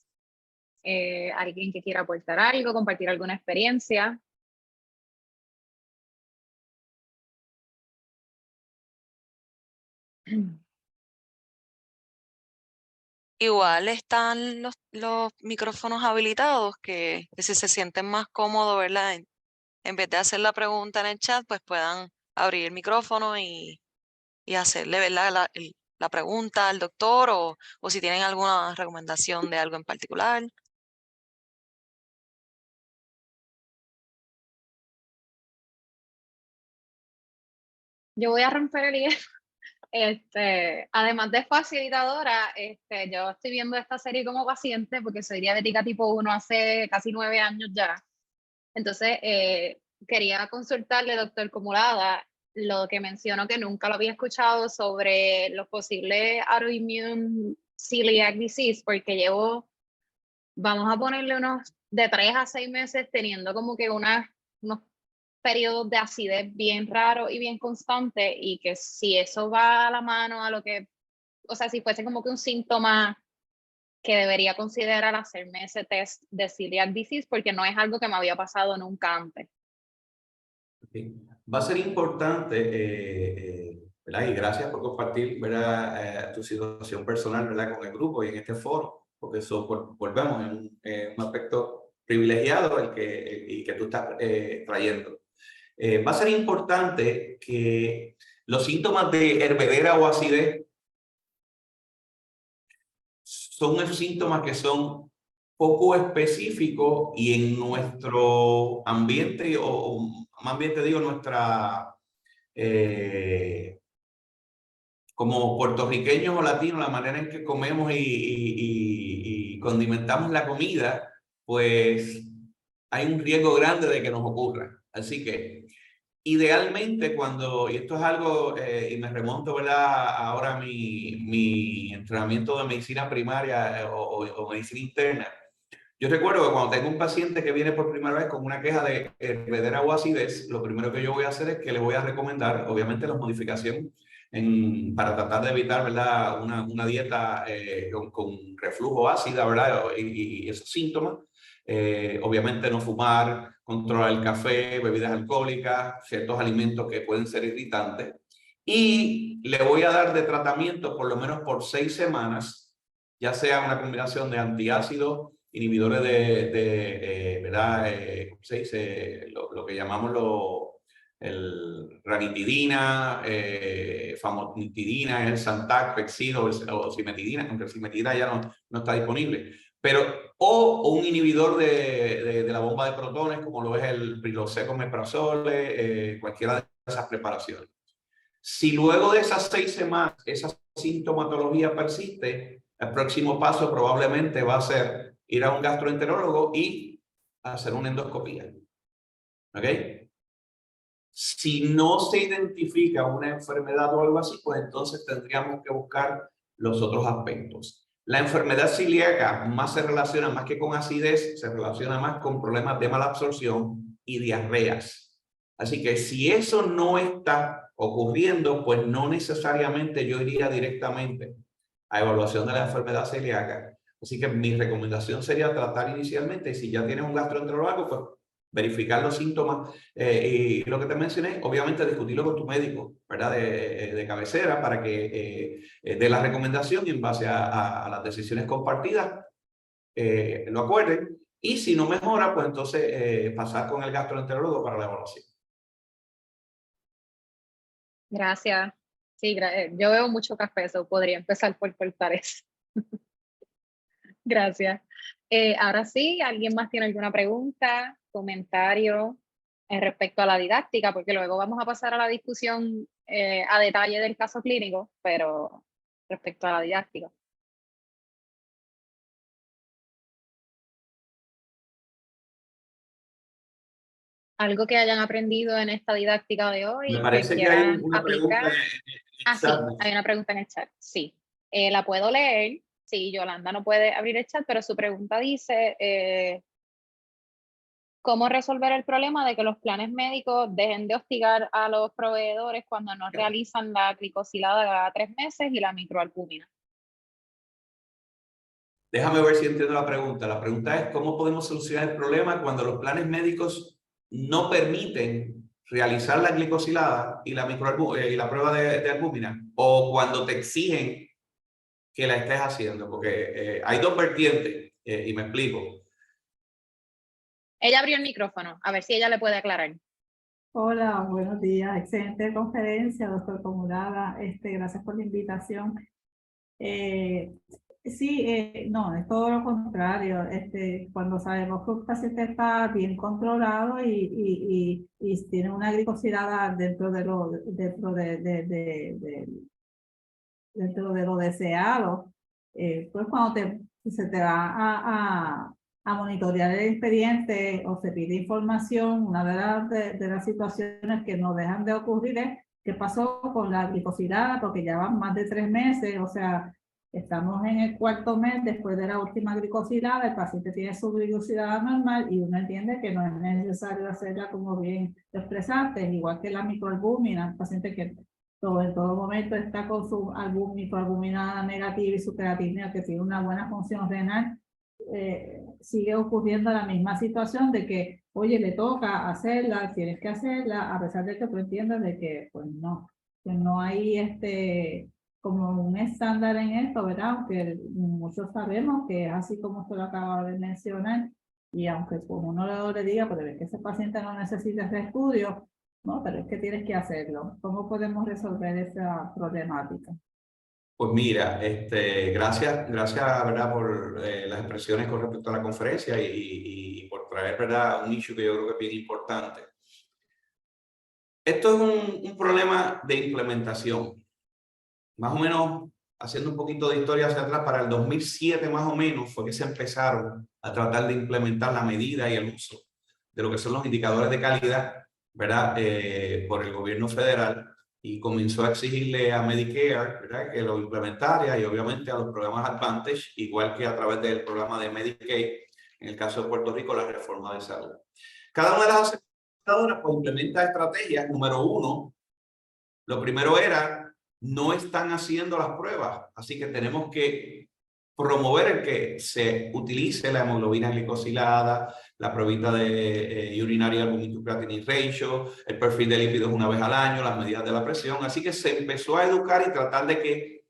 alguien que quiera aportar algo, compartir alguna experiencia. Igual están los micrófonos habilitados que si se sienten más cómodos, ¿verdad? En vez de hacer la pregunta en el chat, pues puedan abrir el micrófono y hacerle, ¿verdad? La pregunta al doctor o si tienen alguna recomendación de algo en particular. Yo voy a romper el hielo. Además de facilitadora, yo estoy viendo esta serie como paciente porque soy diabética tipo 1 hace casi 9 años ya. Entonces, quería consultarle, doctor Cumulada, lo que mencionó que nunca lo había escuchado sobre los posibles autoimmune celiac disease, porque vamos a ponerle unos de 3 a 6 meses teniendo como que unos periodos de acidez bien raros y bien constantes, y que si eso va a la mano a lo que, o sea, si fuese como que un síntoma que debería considerar hacerme ese test de celiac disease, porque no es algo que me había pasado nunca antes. Sí. Va a ser importante, ¿verdad? Y gracias por compartir, ¿verdad? Tu situación personal, ¿verdad? Con el grupo y en este foro, porque eso volvemos en un aspecto privilegiado y que tú estás trayendo. Va a ser importante que los síntomas de hervedera o acidez son esos síntomas que son poco específicos y en nuestro ambiente, o más bien te digo, nuestra, como puertorriqueños o latinos, la manera en que comemos y condimentamos la comida, pues hay un riesgo grande de que nos ocurra. Así que idealmente y esto es algo, y me remonto, ¿verdad? Ahora a mi entrenamiento de medicina primaria o medicina interna. Yo recuerdo que cuando tengo un paciente que viene por primera vez con una queja de hervedera o acidez, lo primero que yo voy a hacer es que le voy a recomendar, obviamente, la modificación para tratar de evitar, ¿verdad? Una dieta con reflujo ácida, ¿verdad? Y esos síntomas. Obviamente no fumar, controlar el café, bebidas alcohólicas, ciertos alimentos que pueden ser irritantes. Y le voy a dar de tratamiento por lo menos por 6 semanas, ya sea una combinación de antiácidos, inhibidores ¿verdad? ¿Cómo se dice? Lo que llamamos el ranitidina, famotidina, el Zantac, Pexid o cimetidina, aunque el cimetidina ya no está disponible. Pero, o un inhibidor de la bomba de protones, como lo es el Prilosec, omeprazole, cualquiera de esas preparaciones. Si luego de esas 6 semanas esa sintomatología persiste, el próximo paso probablemente va a ser ir a un gastroenterólogo y hacer una endoscopía. ¿Ok? Si no se identifica una enfermedad o algo así, pues entonces tendríamos que buscar los otros aspectos. La enfermedad celíaca más se relaciona, más que con acidez, se relaciona más con problemas de mala absorción y diarreas. Así que si eso no está ocurriendo, pues no necesariamente yo iría directamente a evaluación de la enfermedad celíaca. Así que mi recomendación sería tratar inicialmente, y si ya tienes un gastroenterólogo, pues verificar los síntomas y lo que te mencioné, obviamente discutirlo con tu médico, ¿verdad? De cabecera para que dé la recomendación y en base a las decisiones compartidas lo acuerden. Y si no mejora, pues entonces pasar con el gastroenterólogo para la evaluación. Gracias. Sí, yo veo mucho café, eso podría empezar por cortar eso. Gracias. Ahora sí, ¿alguien más tiene alguna pregunta, comentario respecto a la didáctica? Porque luego vamos a pasar a la discusión a detalle del caso clínico, pero respecto a la didáctica. ¿Algo que hayan aprendido en esta didáctica de Me hoy que parece que hay quieran una pregunta aplicar? Ah, sí, chat. hay una pregunta en el chat. Sí, la puedo leer. Sí, Yolanda no puede abrir el chat, pero su pregunta dice, ¿cómo resolver el problema de que los planes médicos dejen de hostigar a los proveedores cuando no realizan la glicosilada cada 3 meses y la microalbúmina? Déjame ver si entiendo la pregunta. La pregunta es, ¿cómo podemos solucionar el problema cuando los planes médicos no permiten realizar la glicosilada y la, y la prueba de albúmina, o cuando te exigen que la estés haciendo? Porque hay dos vertientes, y me explico. Ella abrió el micrófono, a ver si ella le puede aclarar. Hola, buenos días. Excelente conferencia, doctor Comuraga. Gracias por la invitación. Sí, no, es todo lo contrario. Cuando sabemos que un paciente está bien controlado y tiene una glicosilada dentro de lo deseado, pues cuando se te va a monitorear el expediente o se pide información, una de las situaciones que no dejan de ocurrir es qué pasó con la glicosilada, porque ya van más de 3 meses, o sea, estamos en el 4º mes después de la última glicosilada, el paciente tiene su glicosilada normal y uno entiende que no es necesario hacerla como bien expresaste, igual que la microalbúmina, el paciente que en todo momento está con su microalbuminada negativa y su creatinina que tiene una buena función renal, sigue ocurriendo la misma situación de que, oye, le toca hacerla, tienes que hacerla, a pesar de que tú entiendas de que, pues no, que no hay como un estándar en esto, ¿verdad? Aunque muchos sabemos que es así como usted lo acaba de mencionar, y aunque pues uno le diga, pero es que ese paciente no necesita ese estudio, no, pero es que tienes que hacerlo. ¿Cómo podemos resolver esa problemática? Pues mira, gracias, ¿verdad? Por las expresiones con respecto a la conferencia y por traer, ¿verdad? Un issue que yo creo que es bien importante. Esto es un problema de implementación. Más o menos, haciendo un poquito de historia hacia atrás, para el 2007 más o menos fue que se empezaron a tratar de implementar la medida y el uso de lo que son los indicadores de calidad, ¿verdad? Por el gobierno federal, y comenzó a exigirle a Medicare, ¿verdad?, que lo implementara, y obviamente a los programas Advantage, igual que a través del programa de Medicaid, en el caso de Puerto Rico, la reforma de salud. Cada una de las aseguradoras pues implementa estrategias. Número 1, lo primero era, no están haciendo las pruebas, así que tenemos que promover el que se utilice la hemoglobina glicosilada, la pruebita de urinaria albumin to creatinine ratio, el perfil de lípidos una vez al año, las medidas de la presión. Así que se empezó a educar y tratar de que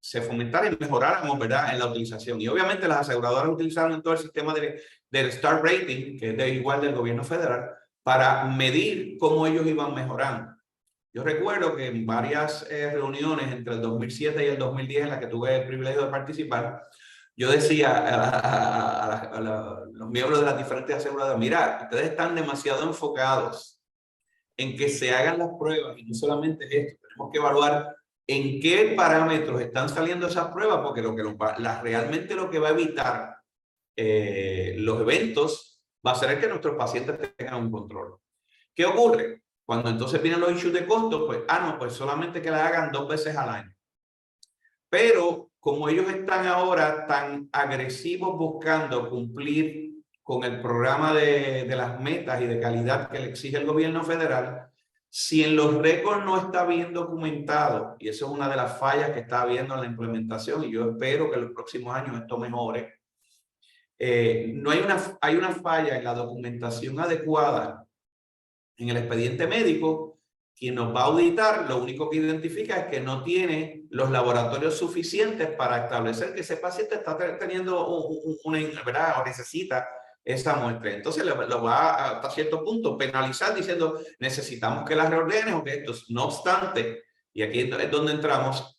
se fomentara y mejoráramos, ¿verdad?, en la utilización. Y obviamente las aseguradoras utilizaron en todo el sistema del Star Rating, que es igual del gobierno federal, para medir cómo ellos iban mejorando. Yo recuerdo que en varias reuniones entre el 2007 y el 2010 en las que tuve el privilegio de participar, yo decía a los miembros de las diferentes aseguradoras, mira, ustedes están demasiado enfocados en que se hagan las pruebas, y no solamente esto, tenemos que evaluar en qué parámetros están saliendo esas pruebas, porque realmente lo que va a evitar los eventos va a ser el que nuestros pacientes tengan un control. ¿Qué ocurre? Cuando entonces vienen los issues de costo, pues, no, pues solamente que la hagan 2 veces al año. Pero como ellos están ahora tan agresivos buscando cumplir con el programa de las metas y de calidad que le exige el gobierno federal, si en los récords no está bien documentado, y eso es una de las fallas que está habiendo en la implementación, y yo espero que en los próximos años esto mejore, no hay una falla en la documentación adecuada en el expediente médico. Quien nos va a auditar, lo único que identifica es que no tiene los laboratorios suficientes para establecer que ese paciente está teniendo ¿verdad?, o necesita esa muestra. Entonces lo va hasta cierto punto penalizar diciendo necesitamos que la reordenes o que esto. No obstante, y aquí es donde entramos,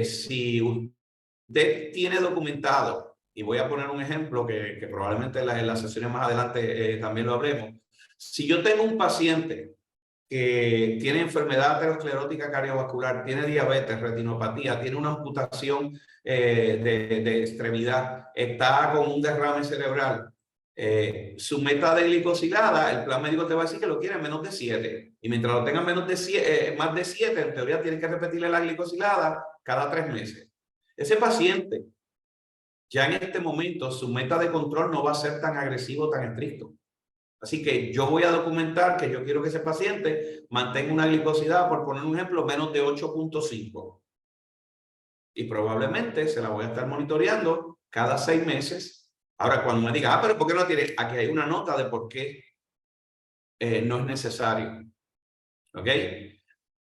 si usted tiene documentado, y voy a poner un ejemplo que probablemente en las sesiones más adelante también lo hablemos. Si yo tengo un paciente que tiene enfermedad aterosclerótica cardiovascular, tiene diabetes, retinopatía, tiene una amputación de extremidad, está con un derrame cerebral, su meta de glicosilada, el plan médico te va a decir que lo quiere en menos de 7. Y mientras lo tenga menos de más de 7, en teoría tiene que repetirle la glicosilada cada 3 meses. Ese paciente, ya en este momento, su meta de control no va a ser tan agresivo, tan estricto. Así que yo voy a documentar que yo quiero que ese paciente mantenga una glicosilada, por poner un ejemplo, menos de 8.5. Y probablemente se la voy a estar monitoreando cada 6 meses. Ahora, cuando me diga, pero ¿por qué no tiene? Aquí hay una nota de por qué no es necesario. ¿Ok?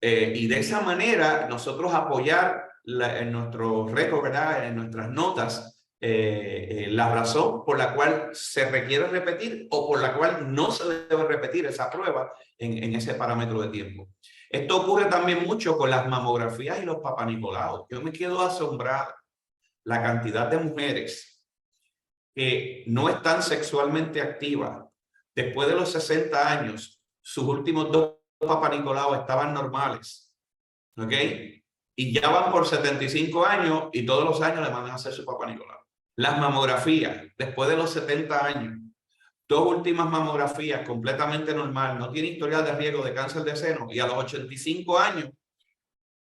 Y de esa manera nosotros apoyar en nuestro récord, ¿verdad? En nuestras notas, la razón por la cual se requiere repetir o por la cual no se debe repetir esa prueba en ese parámetro de tiempo. Esto ocurre también mucho con las mamografías y los papanicolaos. Yo me quedo asombrado la cantidad de mujeres que no están sexualmente activas después de los 60 años, sus últimos 2 papanicolaos estaban normales, ¿ok? Y ya van por 75 años y todos los años le mandan a hacer su papanicolao. Las mamografías, después de los 70 años, 2 últimas mamografías completamente normal, no tiene historial de riesgo de cáncer de seno, y a los 85 años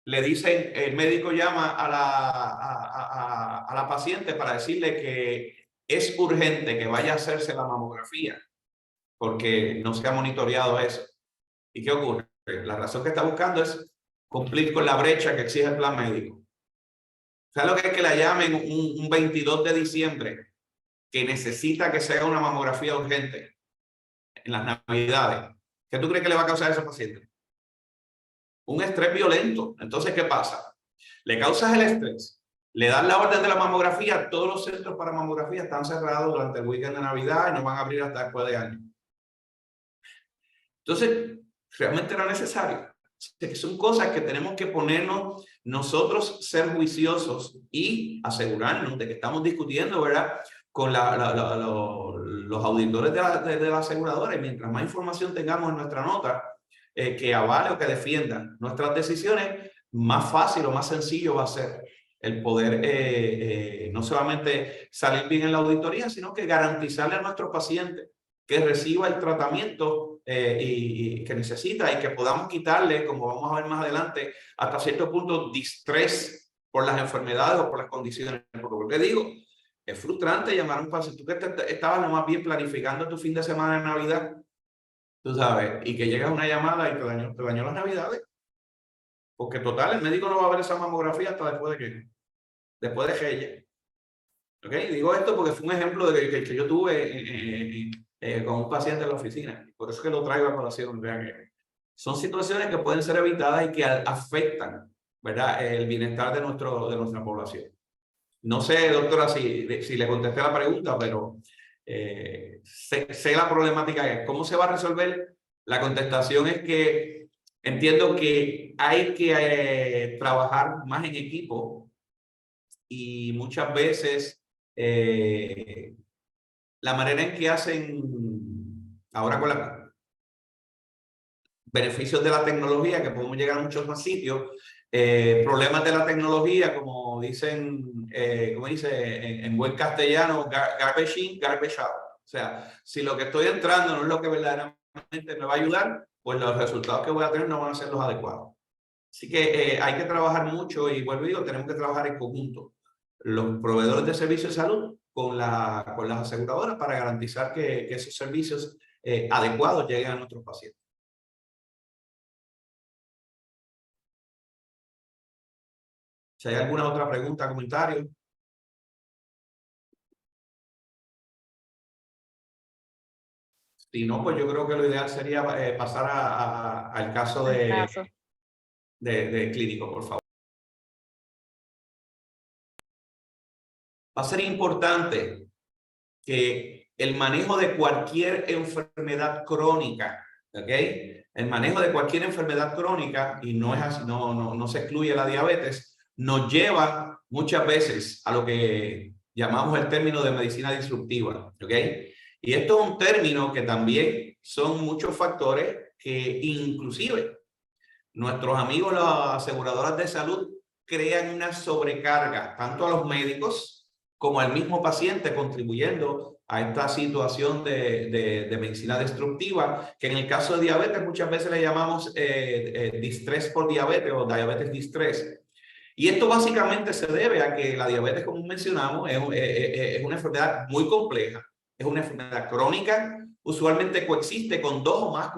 le dicen, el médico llama a la paciente para decirle que es urgente que vaya a hacerse la mamografía porque no se ha monitoreado eso. ¿Y qué ocurre? La razón que está buscando es cumplir con la brecha que exige el plan médico. ¿Sabes lo que es que la llamen un 22 de diciembre que necesita que se haga una mamografía urgente en las Navidades? ¿Qué tú crees que le va a causar a ese paciente? Un estrés violento. Entonces, ¿qué pasa? Le causas el estrés, le das la orden de la mamografía, todos los centros para mamografía están cerrados durante el weekend de Navidad y no van a abrir hasta después de año. Entonces, realmente era necesario. Son cosas que tenemos que ponernos nosotros, ser juiciosos y asegurarnos de que estamos discutiendo, ¿verdad?, con los auditores de la aseguradora, y mientras más información tengamos en nuestra nota que avale o que defienda nuestras decisiones, más fácil o más sencillo va a ser el poder no solamente salir bien en la auditoría, sino que garantizarle a nuestros pacientes que reciba el tratamiento y que necesita, y que podamos quitarle, como vamos a ver más adelante, hasta cierto punto, distrés por las enfermedades o por las condiciones. Porque digo, es frustrante llamar a un paciente, tú que estabas nomás bien planificando tu fin de semana de Navidad, tú sabes, y que llega una llamada y te dañó las Navidades. Porque total, el médico no va a ver esa mamografía hasta después de qué, después de Reyes. ¿Ok? Digo esto porque fue un ejemplo que yo tuve con un paciente en la oficina. Por eso que lo traigo a colación. Son situaciones que pueden ser evitadas y que afectan, ¿verdad?, el bienestar de nuestra población. No sé, doctora, si le contesté la pregunta, pero sé la problemática. ¿Cómo se va a resolver? La contestación es que entiendo que hay que trabajar más en equipo, y muchas veces la manera en que hacen ahora con los beneficios de la tecnología, que podemos llegar a muchos más sitios, problemas de la tecnología, como dicen, como dice en buen castellano, garbage in, garbage out. O sea, si lo que estoy entrando no es lo que verdaderamente me va a ayudar, pues los resultados que voy a tener no van a ser los adecuados. Así que hay que trabajar mucho, y vuelvo y digo, tenemos que trabajar en conjunto, los proveedores de servicios de salud con las aseguradoras, para garantizar que esos servicios adecuados lleguen a nuestros pacientes. Si hay alguna otra pregunta, comentario. Si no, pues yo creo que lo ideal sería pasar al caso de clínico, por favor. Va a ser importante que el manejo de cualquier enfermedad crónica, ¿ok? El manejo de cualquier enfermedad crónica, y no es así, no se excluye la diabetes, nos lleva muchas veces a lo que llamamos el término de medicina disruptiva, ¿ok? Y esto es un término que también son muchos factores que inclusive nuestros amigos las aseguradoras de salud crean una sobrecarga tanto a los médicos como al mismo paciente, contribuyendo a esta situación de medicina destructiva, que en el caso de diabetes muchas veces le llamamos distrés por diabetes o diabetes distress. Y esto básicamente se debe a que la diabetes, como mencionamos, es una enfermedad muy compleja, es una enfermedad crónica, usualmente coexiste con 2 o más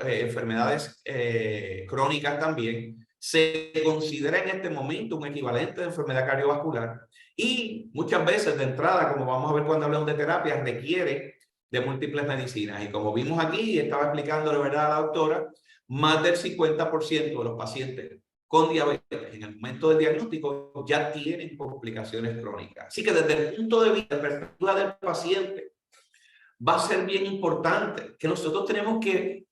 enfermedades crónicas también. Se considera en este momento un equivalente de enfermedad cardiovascular, y muchas veces de entrada, como vamos a ver cuando hablamos de terapia, requiere de múltiples medicinas. Y como vimos aquí, estaba explicando de verdad a la doctora, más del 50% de los pacientes con diabetes en el momento del diagnóstico ya tienen complicaciones crónicas. Así que desde el punto de vista, de perspectiva del paciente, va a ser bien importante que nosotros tenemos que,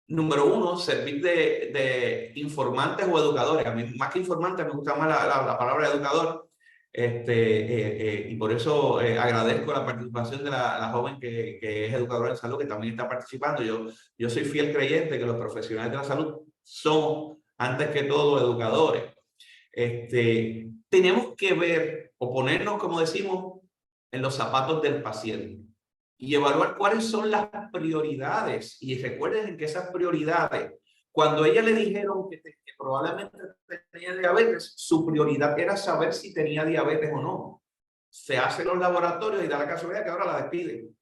número uno, servir de informantes o educadores. A mí, más que informantes, me gusta más la palabra educador. Y por eso agradezco la participación de la joven que es educadora en salud, que también está participando. Yo soy fiel creyente que los profesionales de la salud somos, antes que todo, educadores. Tenemos que ver o ponernos, como decimos, en los zapatos del paciente y evaluar cuáles son las prioridades. Y recuerden que esas prioridades, cuando a ella le dijeron que probablemente tenía diabetes, su prioridad era saber si tenía diabetes o no. Se hacen los laboratorios y da la casualidad que ahora la despiden.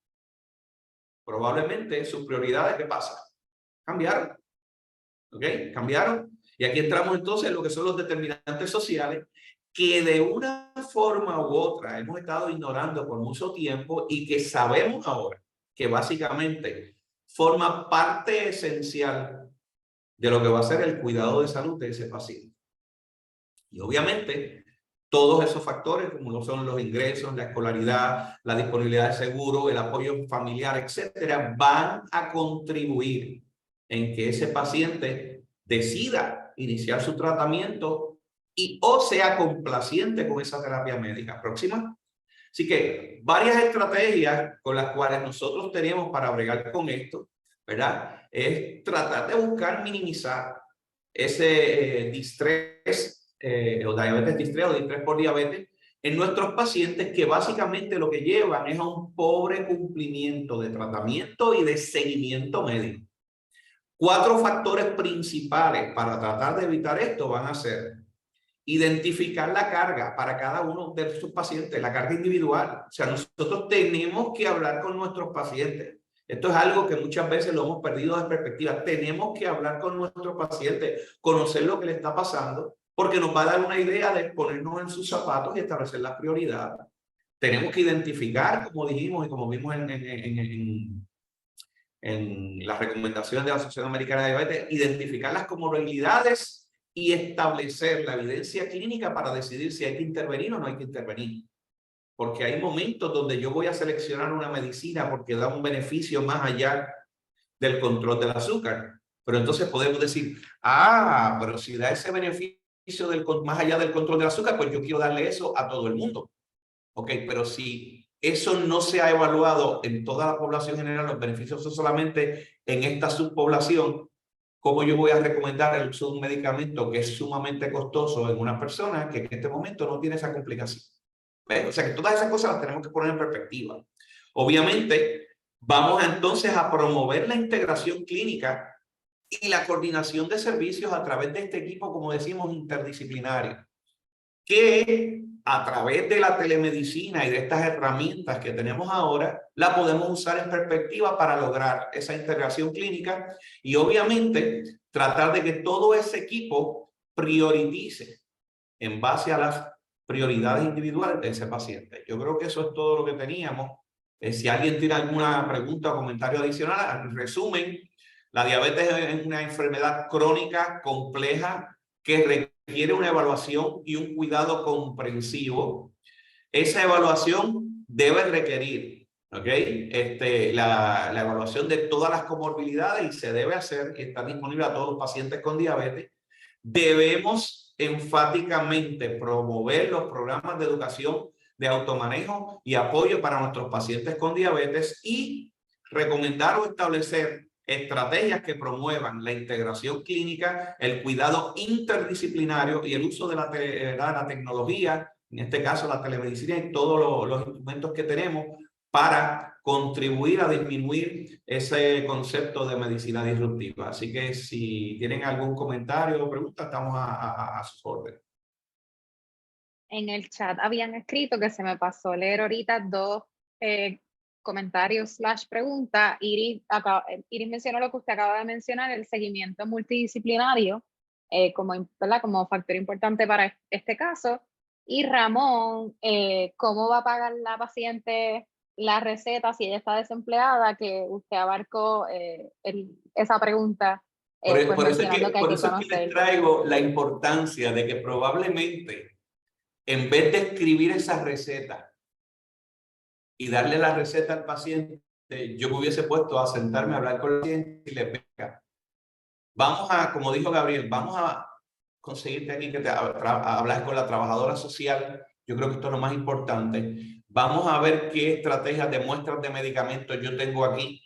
Probablemente sus prioridades, ¿qué pasa? Cambiaron. ¿Ok? Cambiaron. Y aquí entramos entonces en lo que son los determinantes sociales que de una forma u otra hemos estado ignorando por mucho tiempo y que sabemos ahora que básicamente forma parte esencial de lo que va a ser el cuidado de salud de ese paciente. Y obviamente todos esos factores, como lo son los ingresos, la escolaridad, la disponibilidad de seguro, el apoyo familiar, etcétera, van a contribuir en que ese paciente decida iniciar su tratamiento y o sea complaciente con esa terapia médica próxima. Así que varias estrategias con las cuales nosotros tenemos para bregar con esto, ¿verdad? Es tratar de buscar minimizar ese distrés o diabetes distrés o distrés por diabetes en nuestros pacientes, que básicamente lo que llevan es a un pobre cumplimiento de tratamiento y de seguimiento médico. 4 factores principales para tratar de evitar esto van a ser identificar la carga para cada uno de sus pacientes, la carga individual. O sea, nosotros tenemos que hablar con nuestros pacientes. Esto es algo que muchas veces lo hemos perdido de perspectiva. Tenemos que hablar con nuestros pacientes, conocer lo que le está pasando, porque nos va a dar una idea de ponernos en sus zapatos y establecer las prioridades. Tenemos que identificar, como dijimos y como vimos en las recomendaciones de la Asociación Americana de Diabetes, identificar las comorbilidades y establecer la evidencia clínica para decidir si hay que intervenir o no hay que intervenir. Porque hay momentos donde yo voy a seleccionar una medicina porque da un beneficio más allá del control del azúcar. Pero entonces podemos decir, pero si da ese beneficio más allá del control del azúcar, pues yo quiero darle eso a todo el mundo. Ok, pero si eso no se ha evaluado en toda la población general, los beneficios son solamente en esta subpoblación, ¿cómo yo voy a recomendar el uso de un medicamento que es sumamente costoso en una persona que en este momento no tiene esa complicación? ¿Ves? O sea que todas esas cosas las tenemos que poner en perspectiva. Obviamente, vamos entonces a promover la integración clínica y la coordinación de servicios a través de este equipo, como decimos, interdisciplinario, que a través de la telemedicina y de estas herramientas que tenemos ahora, la podemos usar en perspectiva para lograr esa integración clínica y obviamente tratar de que todo ese equipo priorice en base a las prioridades individuales de ese paciente. Yo creo que eso es todo lo que teníamos. Si alguien tiene alguna pregunta o comentario adicional, en resumen, la diabetes es una enfermedad crónica compleja que requiere una evaluación y un cuidado comprensivo. Esa evaluación debe requerir, ¿ok? La evaluación de todas las comorbilidades y se debe hacer, y está disponible a todos los pacientes con diabetes. Debemos enfáticamente promover los programas de educación de automanejo y apoyo para nuestros pacientes con diabetes y recomendar o establecer estrategias que promuevan la integración clínica, el cuidado interdisciplinario y el uso de la tecnología, en este caso la telemedicina y todos los instrumentos que tenemos para contribuir a disminuir ese concepto de medicina disruptiva. Así que si tienen algún comentario o pregunta, estamos a sus órdenes. En el chat habían escrito, que se me pasó leer ahorita, 2 comentarios / pregunta. Iris mencionó lo que usted acaba de mencionar, el seguimiento multidisciplinario como factor importante para este caso. Y Ramón, ¿cómo va a pagar la paciente la receta, si ella está desempleada, que usted abarcó esa pregunta, pues Por eso mencionando que hay por que eso es que les conocer. traigo la importancia de que probablemente, en vez de escribir esa receta y darle la receta al paciente, yo me hubiese puesto a sentarme a hablar con el paciente y le venga, vamos a, como dijo Gabriel, vamos a conseguirte aquí que a hablar con la trabajadora social. Yo creo que esto es lo más importante. Vamos a ver qué estrategias de muestras de medicamentos yo tengo aquí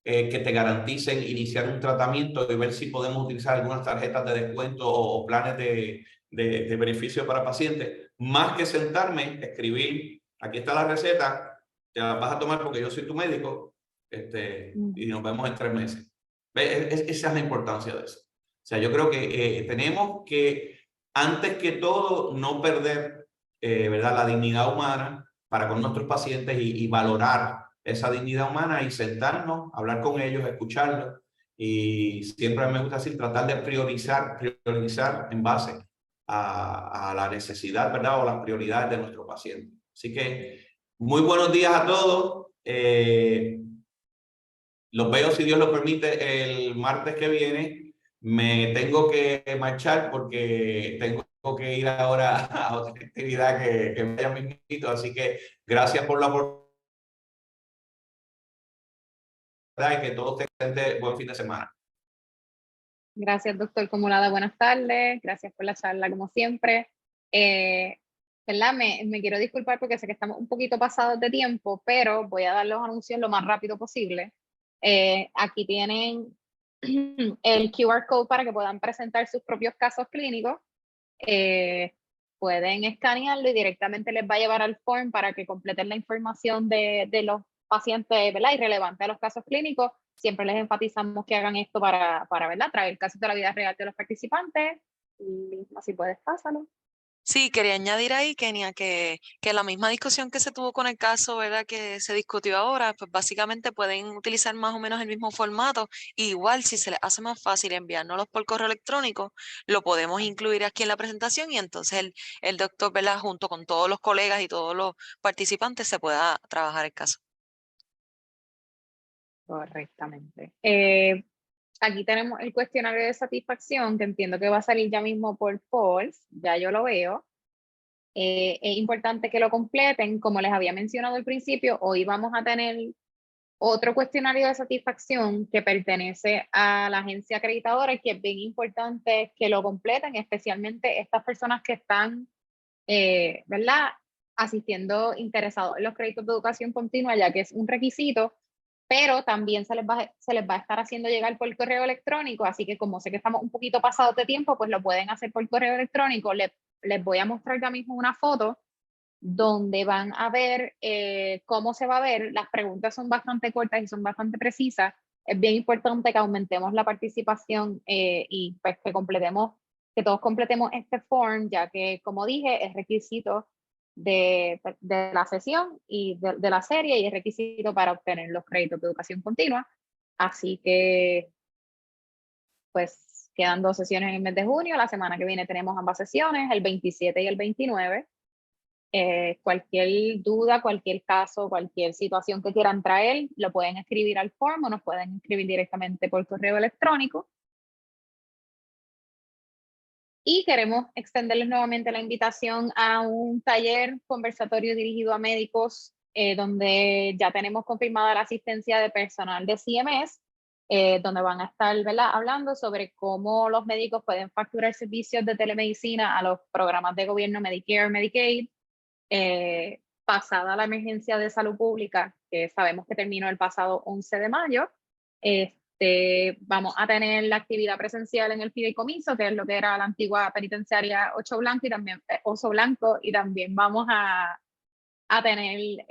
que te garanticen iniciar un tratamiento y ver si podemos utilizar algunas tarjetas de descuento o planes de beneficio para pacientes. Más que sentarme, escribir, aquí está la receta, te la vas a tomar porque yo soy tu médico y nos vemos en 3 meses. Esa es la importancia de eso. O sea, yo creo que tenemos que, antes que todo, no perder ¿verdad? La dignidad humana para con nuestros pacientes y valorar esa dignidad humana y sentarnos, hablar con ellos, escucharlos. Y siempre me gusta decir, tratar de priorizar en base a la necesidad, ¿verdad? O las prioridades de nuestro paciente. Así que muy buenos días a todos. Los veo, si Dios lo permite, el martes que viene. Me tengo que marchar porque tengo que ir ahora a otra actividad que me haya mismito. Así que gracias por la oportunidad y que todos tengan buen fin de semana. Gracias, doctor Comulada. Buenas tardes. Gracias por la charla, como siempre. ¿Verdad? Me quiero disculpar porque sé que estamos un poquito pasados de tiempo, pero voy a dar los anuncios lo más rápido posible. Aquí tienen el QR code para que puedan presentar sus propios casos clínicos. Pueden escanearlo y directamente les va a llevar al form para que completen la información de los pacientes, ¿verdad? Irrelevante a los casos clínicos. Siempre les enfatizamos que hagan esto para ¿verdad? Traer casos de la vida real de los participantes. Y así puedes, pásalo. Sí, quería añadir ahí, Kenia, que la misma discusión que se tuvo con el caso, ¿verdad? Que se discutió ahora, pues básicamente pueden utilizar más o menos el mismo formato. Igual, si se les hace más fácil enviárnoslos por correo electrónico, lo podemos incluir aquí en la presentación y entonces el doctor, ¿verdad? Junto con todos los colegas y todos los participantes se pueda trabajar el caso. Correctamente. Aquí tenemos el cuestionario de satisfacción, que entiendo que va a salir ya mismo por Pulse, ya yo lo veo. Es importante que lo completen. Como les había mencionado al principio, hoy vamos a tener otro cuestionario de satisfacción que pertenece a la agencia acreditadora y que es bien importante que lo completen, especialmente estas personas que están, ¿verdad? Asistiendo interesados en los créditos de educación continua, ya que es un requisito, pero también se les va a estar haciendo llegar por correo electrónico, así que como sé que estamos un poquito pasados de tiempo, pues lo pueden hacer por correo electrónico. Les voy a mostrar ya mismo una foto donde van a ver cómo se va a ver. Las preguntas son bastante cortas y son bastante precisas. Es bien importante que aumentemos la participación y pues que todos completemos este form, ya que, como dije, es requisito de la sesión y de la serie y es requisito para obtener los créditos de educación continua. Así que, pues, quedan 2 sesiones en el mes de junio. La semana que viene tenemos ambas sesiones, el 27 y el 29. Cualquier duda, cualquier caso, cualquier situación que quieran traer, lo pueden escribir al form o nos pueden escribir directamente por correo electrónico. Y queremos extenderles nuevamente la invitación a un taller conversatorio dirigido a médicos, donde ya tenemos confirmada la asistencia de personal de CMS, donde van a estar, ¿verdad? Hablando sobre cómo los médicos pueden facturar servicios de telemedicina a los programas de gobierno Medicare, Medicaid, pasada la emergencia de salud pública, que sabemos que terminó el pasado 11 de mayo. Vamos a tener la actividad presencial en el fideicomiso, que es lo que era la antigua penitenciaria Oso Blanco, y también vamos a tener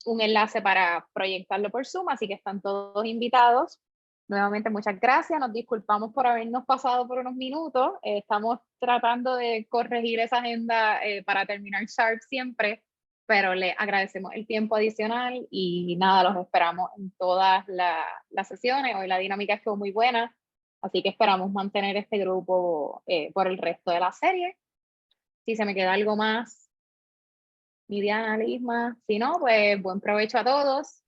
un enlace para proyectarlo por Zoom, así que están todos invitados. Nuevamente, muchas gracias. Nos disculpamos por habernos pasado por unos minutos. Estamos tratando de corregir esa agenda para terminar sharp siempre, pero le agradecemos el tiempo adicional y nada, los esperamos en todas las sesiones. Hoy la dinámica estuvo muy buena, así que esperamos mantener este grupo por el resto de la serie. Si se me queda algo más Diana Lisma. Si no, pues buen provecho a todos.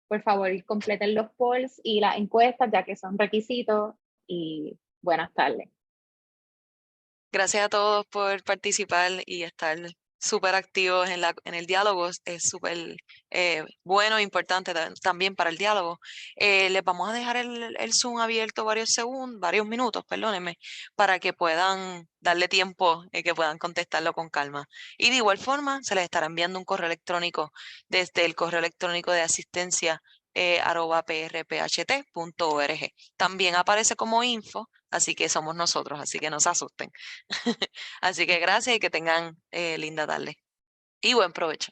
Por favor, completen los polls y las encuestas, ya que son requisitos. Y buenas tardes. Gracias a todos por participar y estar súper activos en el diálogo. Es súper bueno e importante también para el diálogo. Les vamos a dejar el Zoom abierto varios minutos, perdónenme, para que puedan darle tiempo y que puedan contestarlo con calma. Y de igual forma, se les estará enviando un correo electrónico desde el correo electrónico de asistencia @prpht.org. También aparece como info, así que somos nosotros, así que no se asusten. Así que gracias y que tengan linda tarde y buen provecho.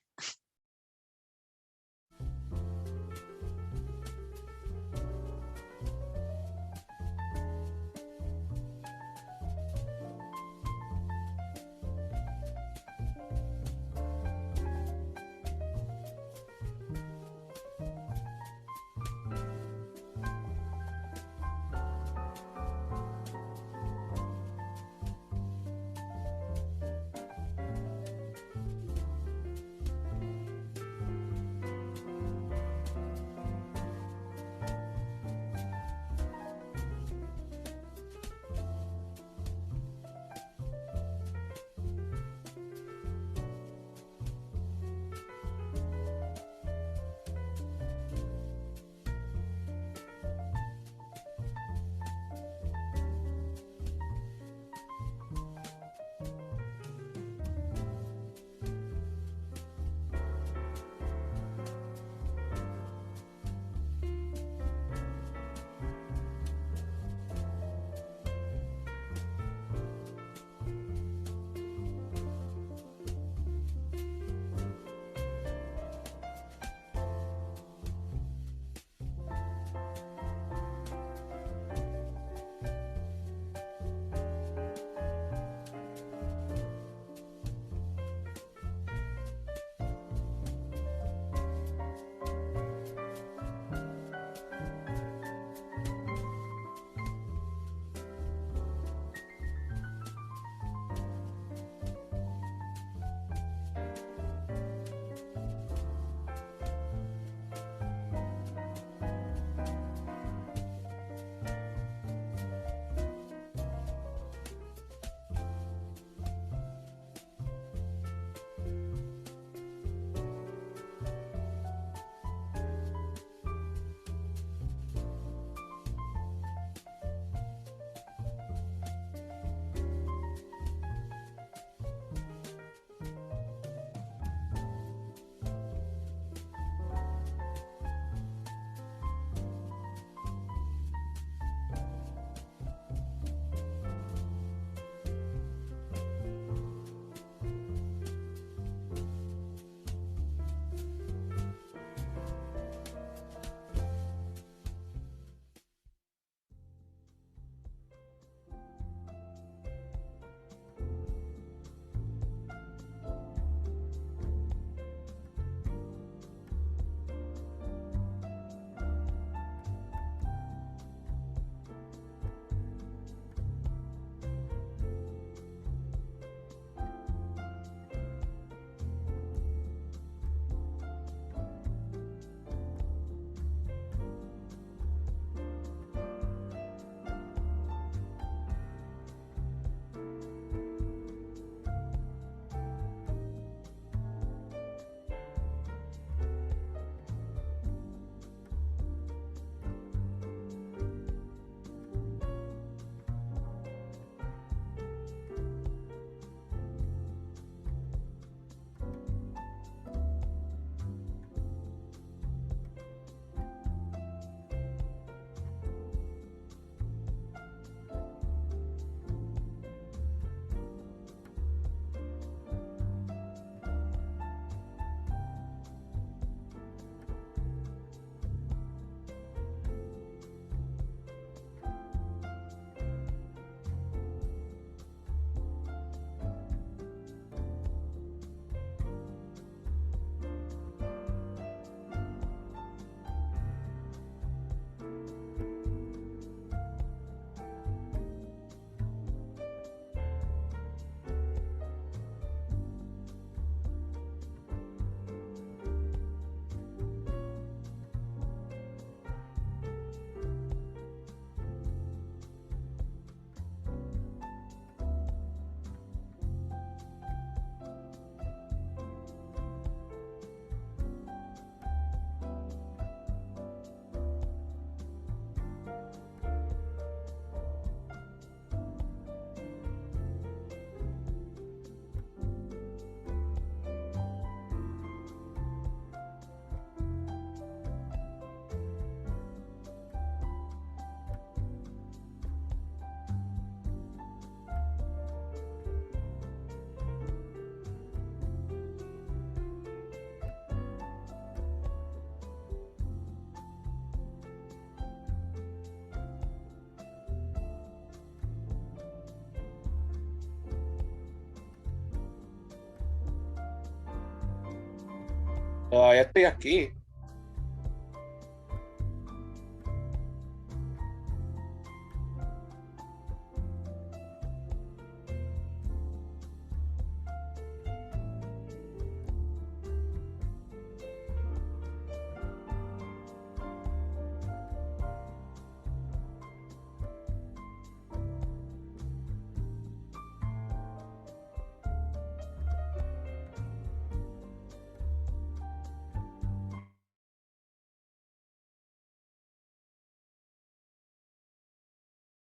Todavía estoy aquí.